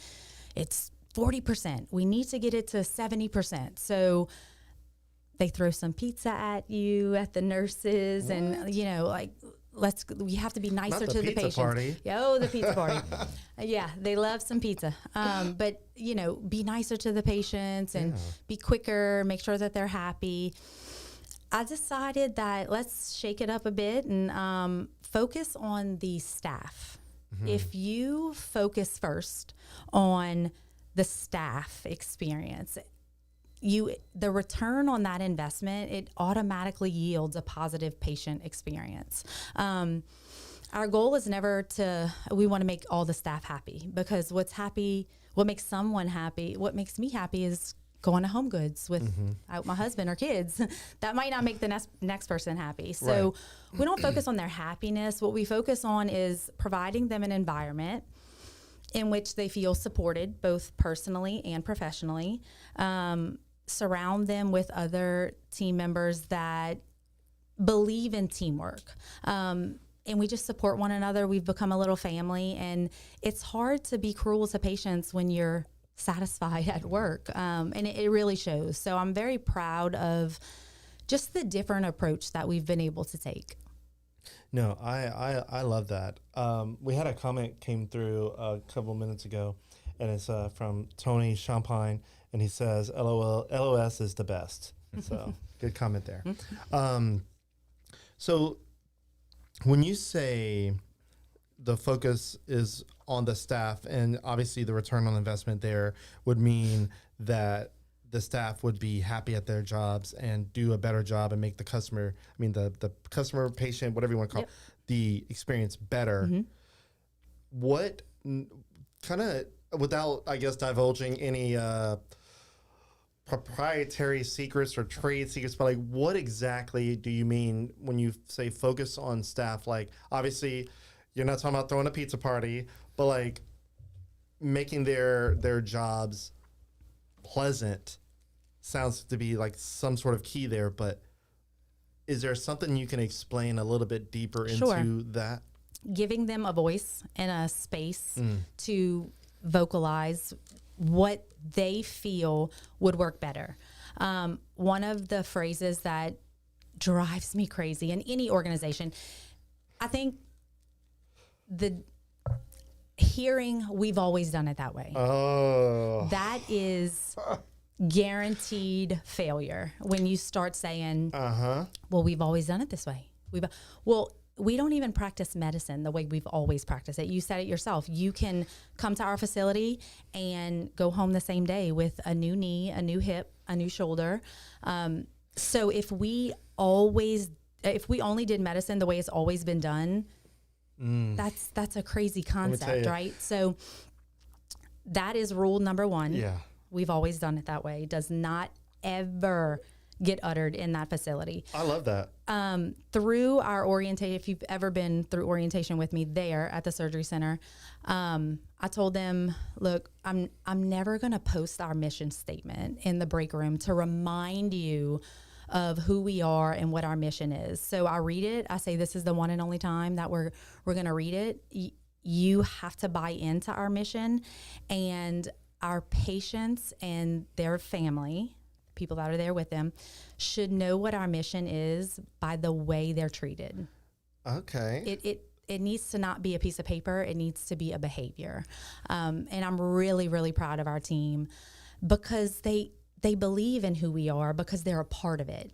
it's 40%. We need to get it to 70%. So they throw some pizza at you, at the nurses, What? and we have to be nicer to the patient. Party. The pizza party. Yeah, they love some pizza. But, be nicer to the patients and be quicker, make sure that they're happy. I decided that let's shake it up a bit and focus on the staff. Mm-hmm. If you focus first on the staff experience, the return on that investment, it automatically yields a positive patient experience. Our goal is we want to make all the staff happy because what makes someone happy, what makes me happy is going to Home Goods with my husband or kids. That might not make the next person happy. So we don't focus on their happiness. What we focus on is providing them an environment in which they feel supported, both personally and professionally. Surround them with other team members that believe in teamwork. And we just support one another. We've become a little family, and it's hard to be cruel to patients when you're satisfied at work. And it really shows. So I'm very proud of just the different approach that we've been able to take. No, I love that. We had a comment came through a couple minutes ago, and it's from Tony Champagne, and he says, LOS is the best. So good comment there. So when you say the focus is on the staff, and obviously the return on investment there would mean that the staff would be happy at their jobs and do a better job and make the customer, the customer, patient, whatever you want to call it, the experience better. Mm-hmm. What kind of, without, I guess, divulging any proprietary secrets or trade secrets, but what exactly do you mean when you say focus on staff? Obviously, you're not talking about throwing a pizza party, but making their jobs pleasant sounds to be some sort of key there. But is there something you can explain a little bit deeper into that? Giving them a voice and a space to vocalize what they feel would work better. One of the phrases that drives me crazy in any organization, I think the hearing, we've always done it that way. Oh. That is guaranteed failure when you start saying, well, we've always done it this way. We don't even practice medicine the way we've always practiced it. You said it yourself. You can come to our facility and go home the same day with a new knee, a new hip, a new shoulder. So if we only did medicine the way it's always been done, that's a crazy concept, right? So that is rule number one. Yeah. We've always done it that way. It does not ever get uttered in that facility. I love that. Through our orientation, if you've ever been through orientation with me there at the surgery center, I told them, look, I'm never going to post our mission statement in the break room to remind you of who we are and what our mission is. So I read it. I say this is the one and only time that we're going to read it. You have to buy into our mission, and our patients and their family, people that are there with them, should know what our mission is by the way they're treated. Okay. It needs to not be a piece of paper. It needs to be a behavior. And I'm really, really proud of our team because they believe in who we are because they're a part of it.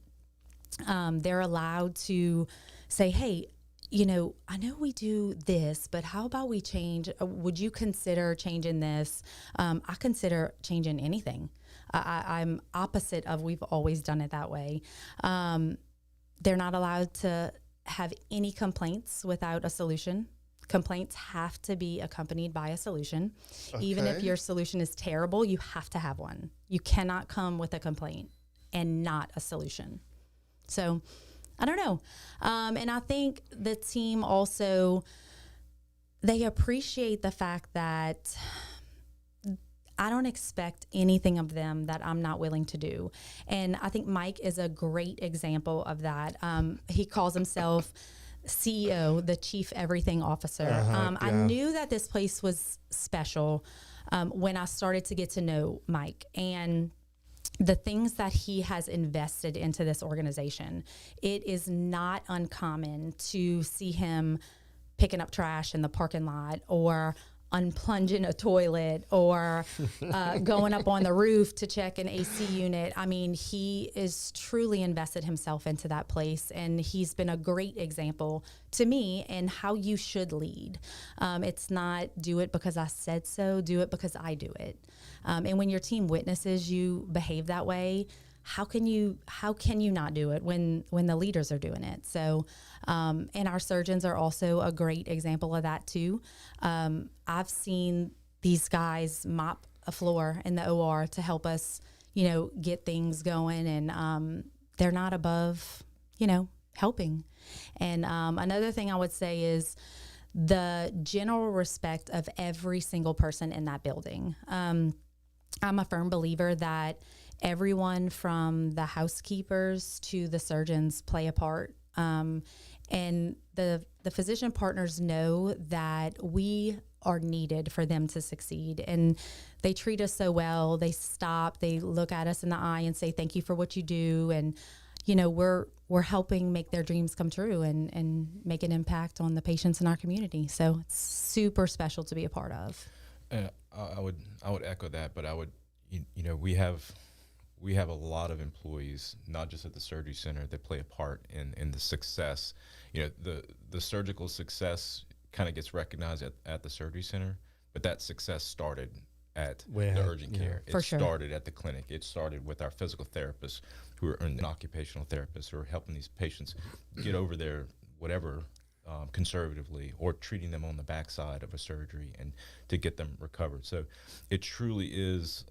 They're allowed to say, hey, I know we do this, but how about we change? Would you consider changing this? I consider changing anything. I'm opposite of we've always done it that way. They're not allowed to have any complaints without a solution. Complaints have to be accompanied by a solution. Okay. Even if your solution is terrible, you have to have one. You cannot come with a complaint and not a solution. So I don't know. And I think the team also, they appreciate the fact that I don't expect anything of them that I'm not willing to do. And I think Mike is a great example of that. He calls himself CEO, the Chief Everything Officer. I knew that this place was special when I started to get to know Mike and the things that he has invested into this organization. It is not uncommon to see him picking up trash in the parking lot or unplunging a toilet or going up on the roof to check an AC unit. I mean, he is truly invested himself into that place, and he's been a great example to me in how you should lead. It's not do it because I said so, do it because I do it. And when your team witnesses you behave that way, how can you not do it when the leaders are doing it? So, and our surgeons are also a great example of that too. I've seen these guys mop a floor in the OR to help us, get things going, and they're not above, helping. And another thing I would say is the general respect of every single person in that building. I'm a firm believer that everyone from the housekeepers to the surgeons play a part. And the physician partners know that we are needed for them to succeed. And they treat us so well. They stop, they look at us in the eye and say, thank you for what you do. And, we're helping make their dreams come true and make an impact on the patients in our community. So it's super special to be a part of. I would echo that, but I would, we have a lot of employees, not just at the surgery center, that play a part in the success. The surgical success kind of gets recognized at the surgery center, but that success started at the urgent care. It started at the clinic. It started with our physical therapists who are and occupational therapists who are helping these patients get over their whatever conservatively, or treating them on the backside of a surgery and to get them recovered. So it truly is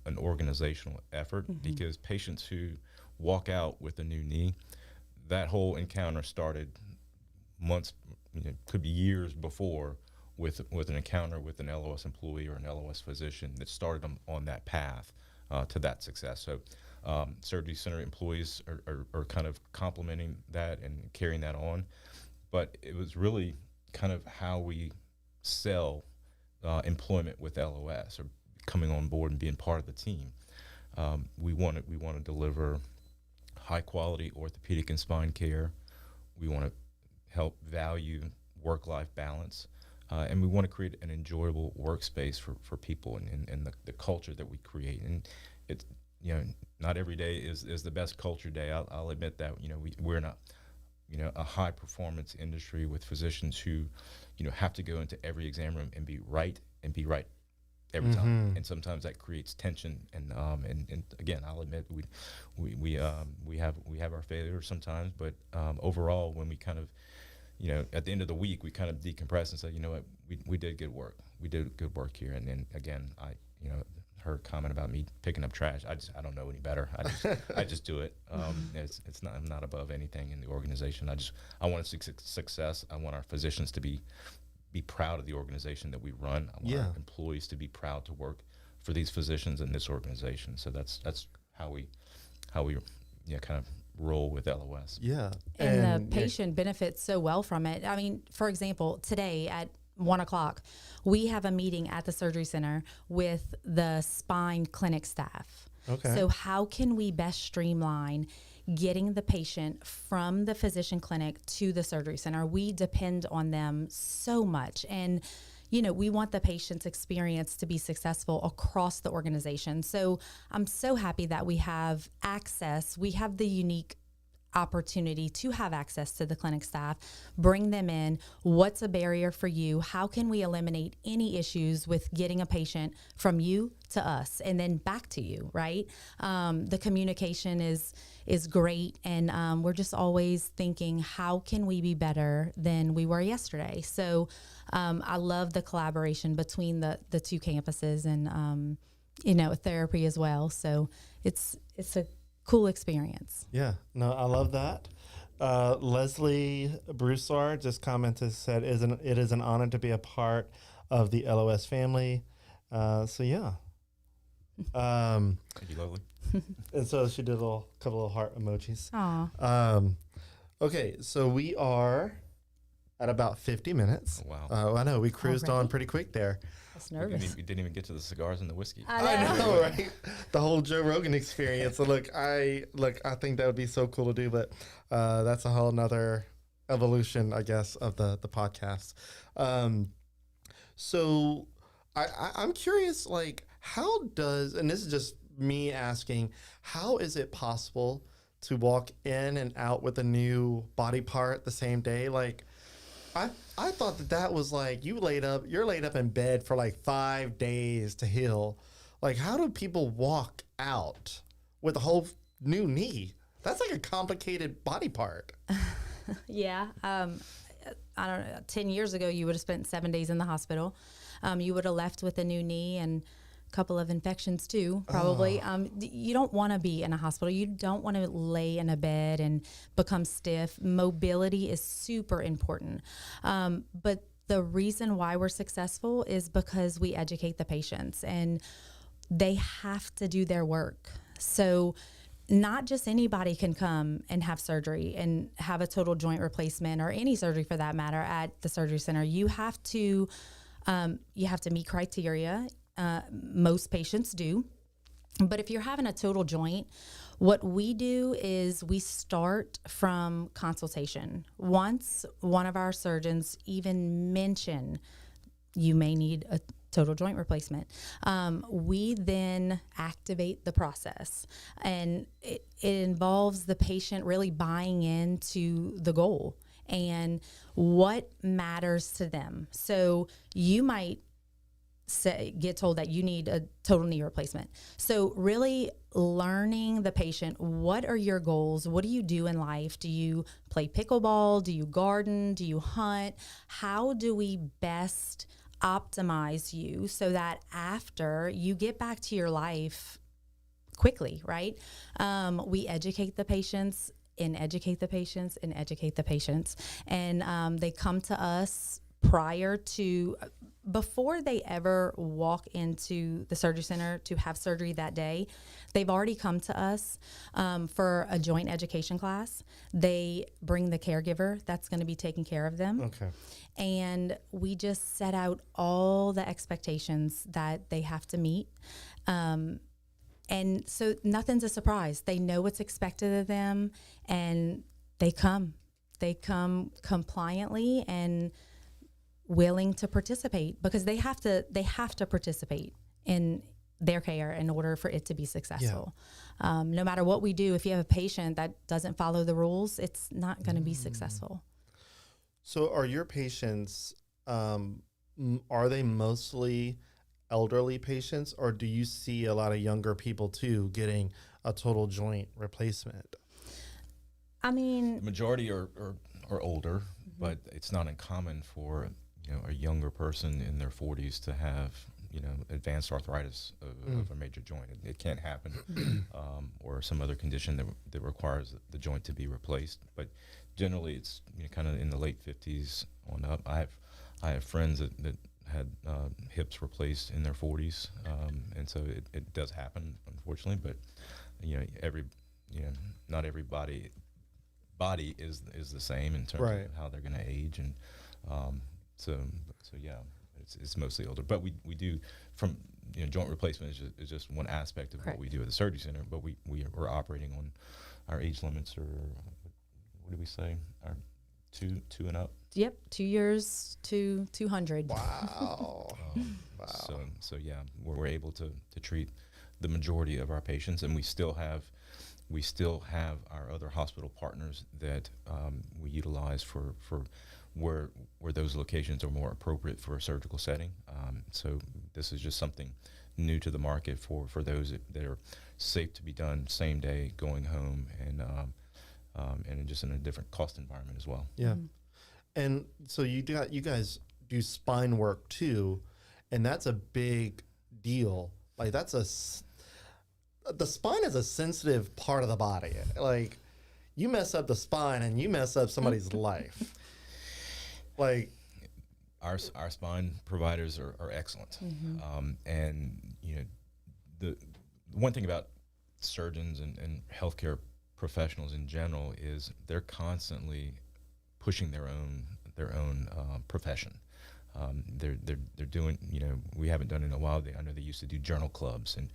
an organizational effort, because patients who walk out with a new knee, that whole encounter started months, could be years before, with an encounter with an LOS employee or an LOS physician that started them on that path to that success. So surgery center employees are kind of complementing that and carrying that on. But it was really kind of how we sell employment with LOS, or coming on board and being part of the team. We want to deliver high quality orthopedic and spine care. We want to help value work-life balance, and we want to create an enjoyable workspace for people and the culture that we create. And it's not every day is the best culture day. I'll admit that. We're not. A high performance industry with physicians who, have to go into every exam room and be right every time. And sometimes that creates tension. And again, I'll admit we have our failures sometimes, but overall, when we kind of, at the end of the week, we kind of decompress and say, what, we did good work. We did good work here. And then again, her comment about me picking up trash, I don't know any better. I just do it. It's not, I'm not above anything in the organization. I want success. I want our physicians to be proud of the organization that we run. I want our employees to be proud to work for these physicians in this organization. So that's how we kind of role with LOS. Yeah. And the patient benefits so well from it. I mean, for example, today at 1:00, we have a meeting at the surgery center with the spine clinic staff. Okay. So how can we best streamline getting the patient from the physician clinic to the surgery center? We depend on them so much. And we want the patient's experience to be successful across the organization. So I'm so happy that we have access. We have the unique opportunity to have access to the clinic staff, bring them in. What's a barrier for you? How can we eliminate any issues with getting a patient from you to us and then back to you, right? The communication is great, and we're just always thinking, how can we be better than we were yesterday? So I love the collaboration between the two campuses and therapy as well. So it's a cool experience. Yeah, no, I love that. Leslie Broussard just commented, said, it is an honor to be a part of the LOS family. So yeah. Thank you, lovely. And so she did a couple of heart emojis. Aw. Okay, so we are at about 50 minutes. Oh, wow. I know, we cruised on Already? pretty quick there. I was nervous. We didn't even get to the cigars and the whiskey. I know, right? The whole Joe Rogan experience. So I think that would be so cool to do, but that's a whole nother evolution, I guess, of the podcast. So I'm curious, like, how does, and this is just me asking, how is it possible to walk in and out with a new body part the same day? Like, I thought that was like you're laid up in bed for like 5 days to heal. Like, how do people walk out with a whole new knee? That's like a complicated body part. Yeah. I don't know. 10 years ago, you would have spent 7 days in the hospital. You would have left with a new knee and a couple of infections too, probably. You don't want to be in a hospital. You don't want to lay in a bed and become stiff. Mobility is super important. But the reason why we're successful is because we educate the patients and they have to do their work. So not just anybody can come and have surgery and have a total joint replacement or any surgery for that matter at the surgery center. You have to meet criteria. Most patients do. But if you're having a total joint, what we do is we start from consultation. Once one of our surgeons even mention you may need a total joint replacement, we then activate the process. And it involves the patient really buying into the goal and what matters to them. So you might get told that you need a total knee replacement. So really learning the patient, what are your goals? What do you do in life? Do you play pickleball? Do you garden? Do you hunt? How do we best optimize you so that after you get back to your life quickly, right? We educate the patients and educate the patients and educate the patients. And they come to us before they ever walk into the surgery center to have surgery that day. They've already come to us for a joint education class. They bring the caregiver that's going to be taking care of them. Okay. And we just set out all the expectations that they have to meet. And so nothing's a surprise. They know what's expected of them, and they come. They come compliantly and willing to participate because they have to participate in their care in order for it to be successful. Yeah. No matter what we do, if you have a patient that doesn't follow the rules, it's not going to be successful. So are your patients, are they mostly elderly patients, or do you see a lot of younger people too getting a total joint replacement? I mean, The majority are older, but it's not uncommon for a younger person in their 40s to have advanced arthritis of a major joint. It can't happen, or some other condition that requires the joint to be replaced. But generally, it's kind of in the late 50s on up. I have friends that had hips replaced in their 40s, and so it does happen, unfortunately. But not everybody body is the same in terms Right. of how they're going to age, and so yeah, it's mostly older. But we do from joint replacement is just one aspect of Correct. what we do at the surgery center. But we're operating on our age limits, or what do we say? Our two and up. Yep, 2 years to 200. Wow. Wow. So yeah, we're able to treat the majority of our patients, and we still have our other hospital partners that we utilize for where those locations are more appropriate for a surgical setting. So this is just something new to the market for those that are safe to be done same day, going home, and just in a different cost environment as well. Yeah. And so you guys do spine work too, and that's a big deal. Like the spine is a sensitive part of the body. Like you mess up the spine and you mess up somebody's life. Like our spine providers are excellent. And the one thing about surgeons and healthcare professionals in general is they're constantly pushing their own profession. They're doing, we haven't done it in a while. I know they used to do journal clubs and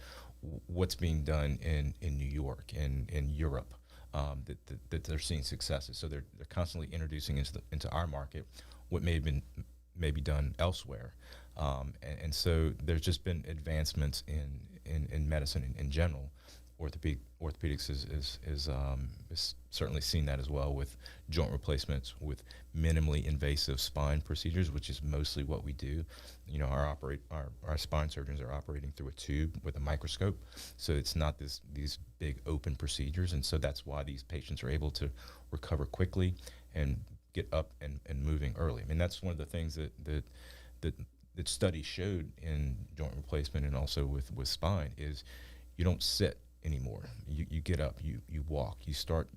what's being done in New York and in Europe, that they're seeing successes. So they're constantly introducing into our market what may be done elsewhere. And so there's just been advancements in medicine in general. Orthopedics is certainly seen that as well, with joint replacements, with minimally invasive spine procedures, which is mostly what we do. Our spine surgeons are operating through a tube with a microscope, so it's not these big open procedures, and so that's why these patients are able to recover quickly and get up and moving early. I mean, that's one of the things that studies showed in joint replacement and also with spine is you don't sit anymore. You get up, you walk, you start,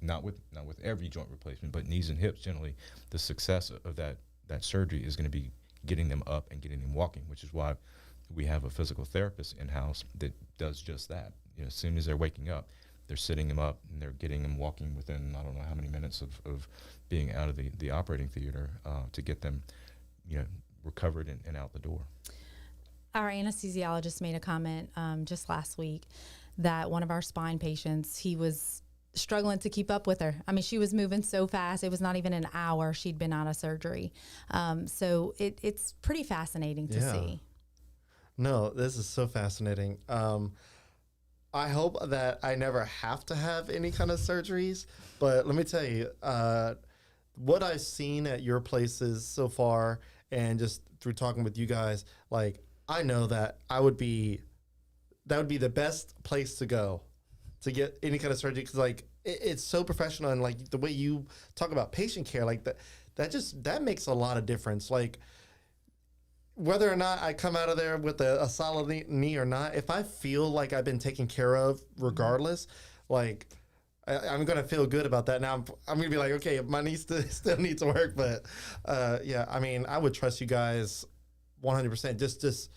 not with every joint replacement, but knees and hips generally, the success of that surgery is going to be getting them up and getting them walking, which is why we have a physical therapist in-house that does just that. As soon as they're waking up, they're sitting them up and they're getting them walking within, I don't know how many minutes of being out of the operating theater, to get them, recovered and out the door. Our anesthesiologist made a comment just last week that one of our spine patients, he was struggling to keep up with her. I mean, she was moving so fast. It was not even an hour she'd been out of surgery. So it's pretty fascinating to see. No, this is so fascinating. I hope that I never have to have any kind of surgeries, but let me tell you, what I've seen at your places so far and just through talking with you guys, like, I know that that would be the best place to go to get any kind of surgery, because like it's so professional, and like the way you talk about patient care, like that makes a lot of difference. Like whether or not I come out of there with a solid knee or not, if I feel like I've been taken care of regardless, like I'm gonna feel good about that. Now I'm gonna be like, okay, my knee still needs to work, but yeah, I mean, I would trust you guys 100%. Just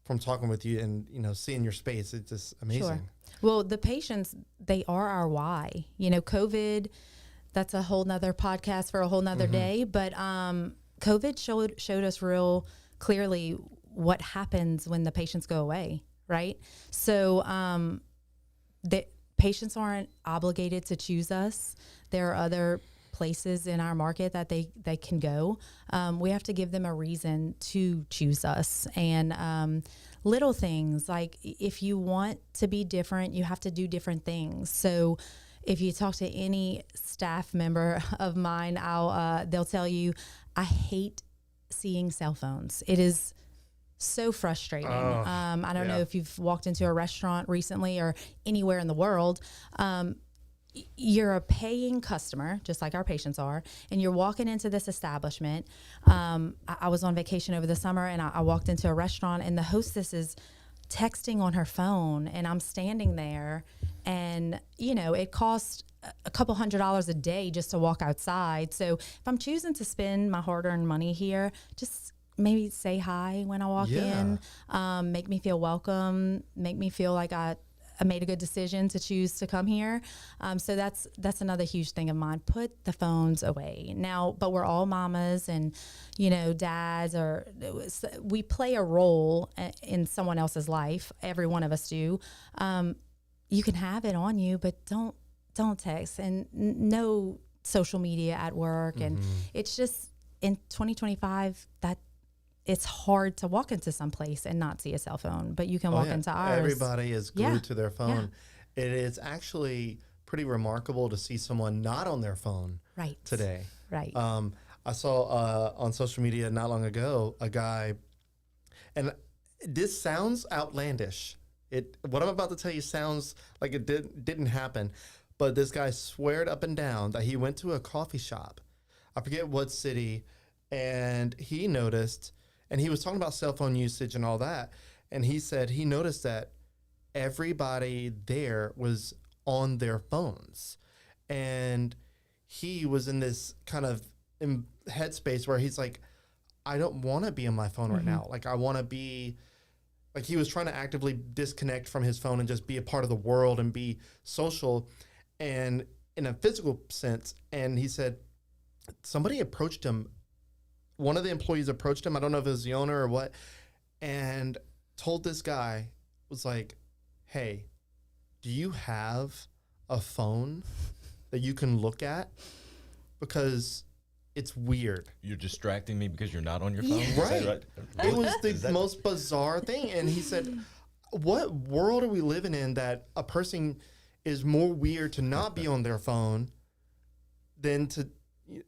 from talking with you and seeing your space, it's just amazing. Sure. Well, the patients, they are our why. COVID, that's a whole nother podcast for a whole nother day. But COVID showed us real clearly what happens when the patients go away, right? So the patients aren't obligated to choose us. There are other places in our market that they can go. We have to give them a reason to choose us. And little things like, if you want to be different, you have to do different things. So if you talk to any staff member of mine, they'll tell you, I hate seeing cell phones. It is so frustrating. I don't know if you've walked into a restaurant recently or anywhere in the world. You're a paying customer, just like our patients are, and you're walking into this establishment. I was on vacation over the summer, and I walked into a restaurant, and the hostess is texting on her phone, and I'm standing there, and it costs a couple $100 a day just to walk outside. So if I'm choosing to spend my hard-earned money here, just maybe say hi when I walk in, make me feel welcome, make me feel like I made a good decision to choose to come here. So that's another huge thing of mine. Put the phones away now. But we're all mamas, and dads, or we play a role in someone else's life. Every one of us do. You can have it on you, but don't text, and no social media at work. And it's just in 2025 that it's hard to walk into some place and not see a cell phone, but you can walk into ours. Everybody is glued to their phone. It is actually pretty remarkable to see someone not on their phone today. Right. I saw on social media not long ago a guy, and this sounds outlandish. What I'm about to tell you sounds like it didn't happen, but this guy sweared up and down that he went to a coffee shop. I forget what city, and he noticed. And he was talking about cell phone usage and all that. And he said he noticed that everybody there was on their phones. And he was in this kind of headspace where he's like, I don't want to be on my phone right now. Like, I want to be, like, he was trying to actively disconnect from his phone and just be a part of the world and be social and in a physical sense. And he said somebody approached him. One of the employees approached him, I don't know if it was the owner or what, and told this guy, was like, hey, do you have a phone that you can look at? Because it's weird. You're distracting me because you're not on your phone? Yeah. Right. It was the most bizarre thing. And he said, what world are we living in that a person is more weird to not be on their phone than to...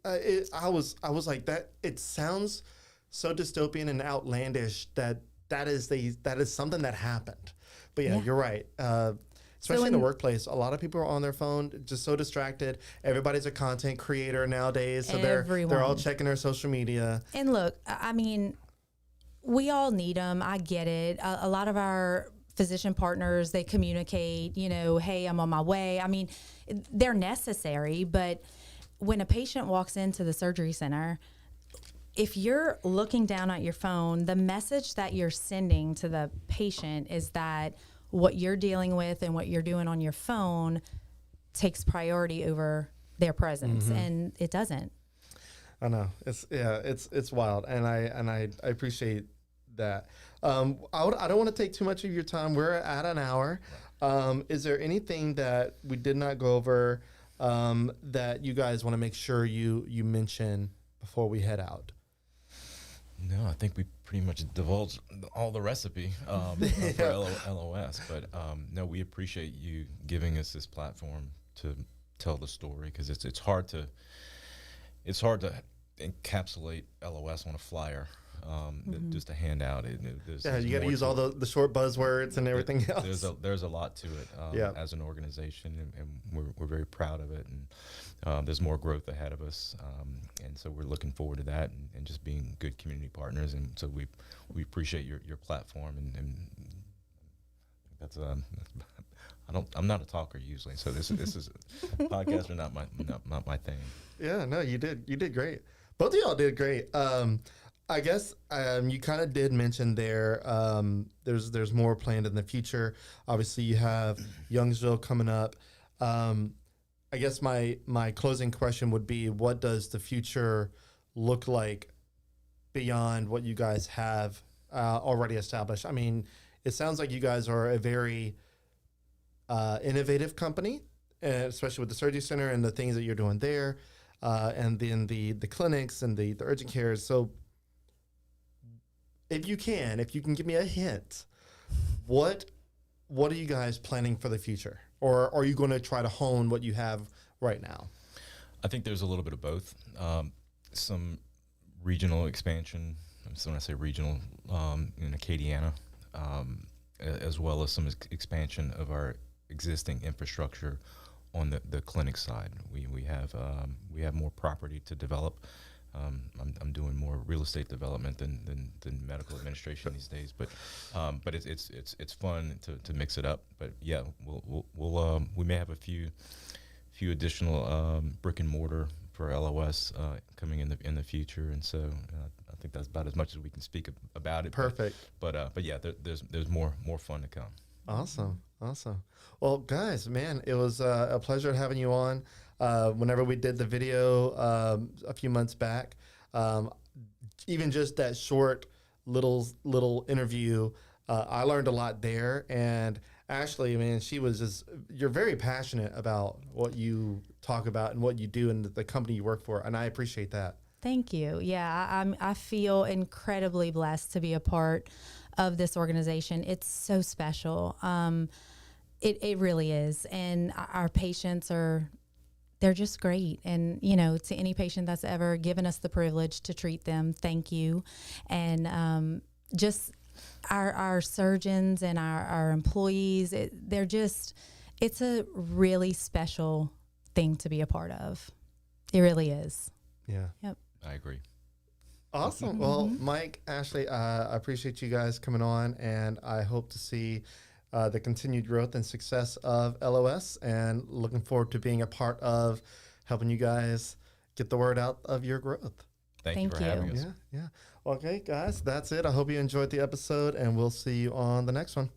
I was like that. It sounds so dystopian and outlandish that is something that happened. But yeah. You're right. Especially in the workplace, a lot of people are on their phone, just so distracted. Everybody's a content creator nowadays, so they're all checking their social media. And look, I mean, we all need them. I get it. A lot of our physician partners, they communicate. Hey, I'm on my way. I mean, they're necessary, but when a patient walks into the surgery center, if you're looking down at your phone, the message that you're sending to the patient is that what you're dealing with and what you're doing on your phone takes priority over their presence, and it doesn't. I know. It's wild, and I appreciate that. I don't want to take too much of your time. We're at an hour. Is there anything that we did not go over that you guys want to make sure you mention before we head out? No, I think we pretty much divulged all the recipe for LOS. But no, we appreciate you giving us this platform to tell the story, because it's hard to encapsulate LOS on a flyer. Just to hand out it. You got to use all the short buzzwords and everything else. There's a lot to it as an organization, and we're very proud of it. And there's more growth ahead of us, and so we're looking forward to that, and just being good community partners. And so we appreciate your platform, and that's I'm not a talker usually, so this is podcasts are not my thing. Yeah, no, you did great. Both of y'all did great. I guess you kind of did mention there. There's more planned in the future. Obviously, you have Youngsville coming up. I guess my closing question would be, what does the future look like beyond what you guys have already established? I mean, it sounds like you guys are a very innovative company, especially with the surgery center and the things that you're doing there, and then the clinics and the urgent cares. So, if you can give me a hint, what are you guys planning for the future? Or are you going to try to hone what you have right now? I think there's a little bit of both. Some regional expansion, so when I say regional, in Acadiana, as well as some expansion of our existing infrastructure on the clinic side. We have more property to develop. I'm doing more real estate development than medical administration these days, but it's fun to mix it up. But yeah, we may have a few additional brick and mortar for LOS coming in the future, and so I think that's about as much as we can speak about it. Perfect. But yeah, there's more fun to come. Awesome. Awesome. Well, guys, man, it was a pleasure having you on. Whenever we did the video a few months back, even just that short little interview, I learned a lot there. And Ashley, man, you're very passionate about what you talk about and what you do and the company you work for. And I appreciate that. Thank you. Yeah, I feel incredibly blessed to be a part of this organization. It's so special. It really is. And our patients they're just great. And, to any patient that's ever given us the privilege to treat them, thank you. And just our surgeons and our employees, it's a really special thing to be a part of. It really is. Yeah. Yep. I agree. Awesome. Well, Mike, Ashley, I appreciate you guys coming on, and I hope to see the continued growth and success of LOS, and looking forward to being a part of helping you guys get the word out of your growth. Thank you for having us. Yeah. Okay, guys, that's it. I hope you enjoyed the episode, and we'll see you on the next one.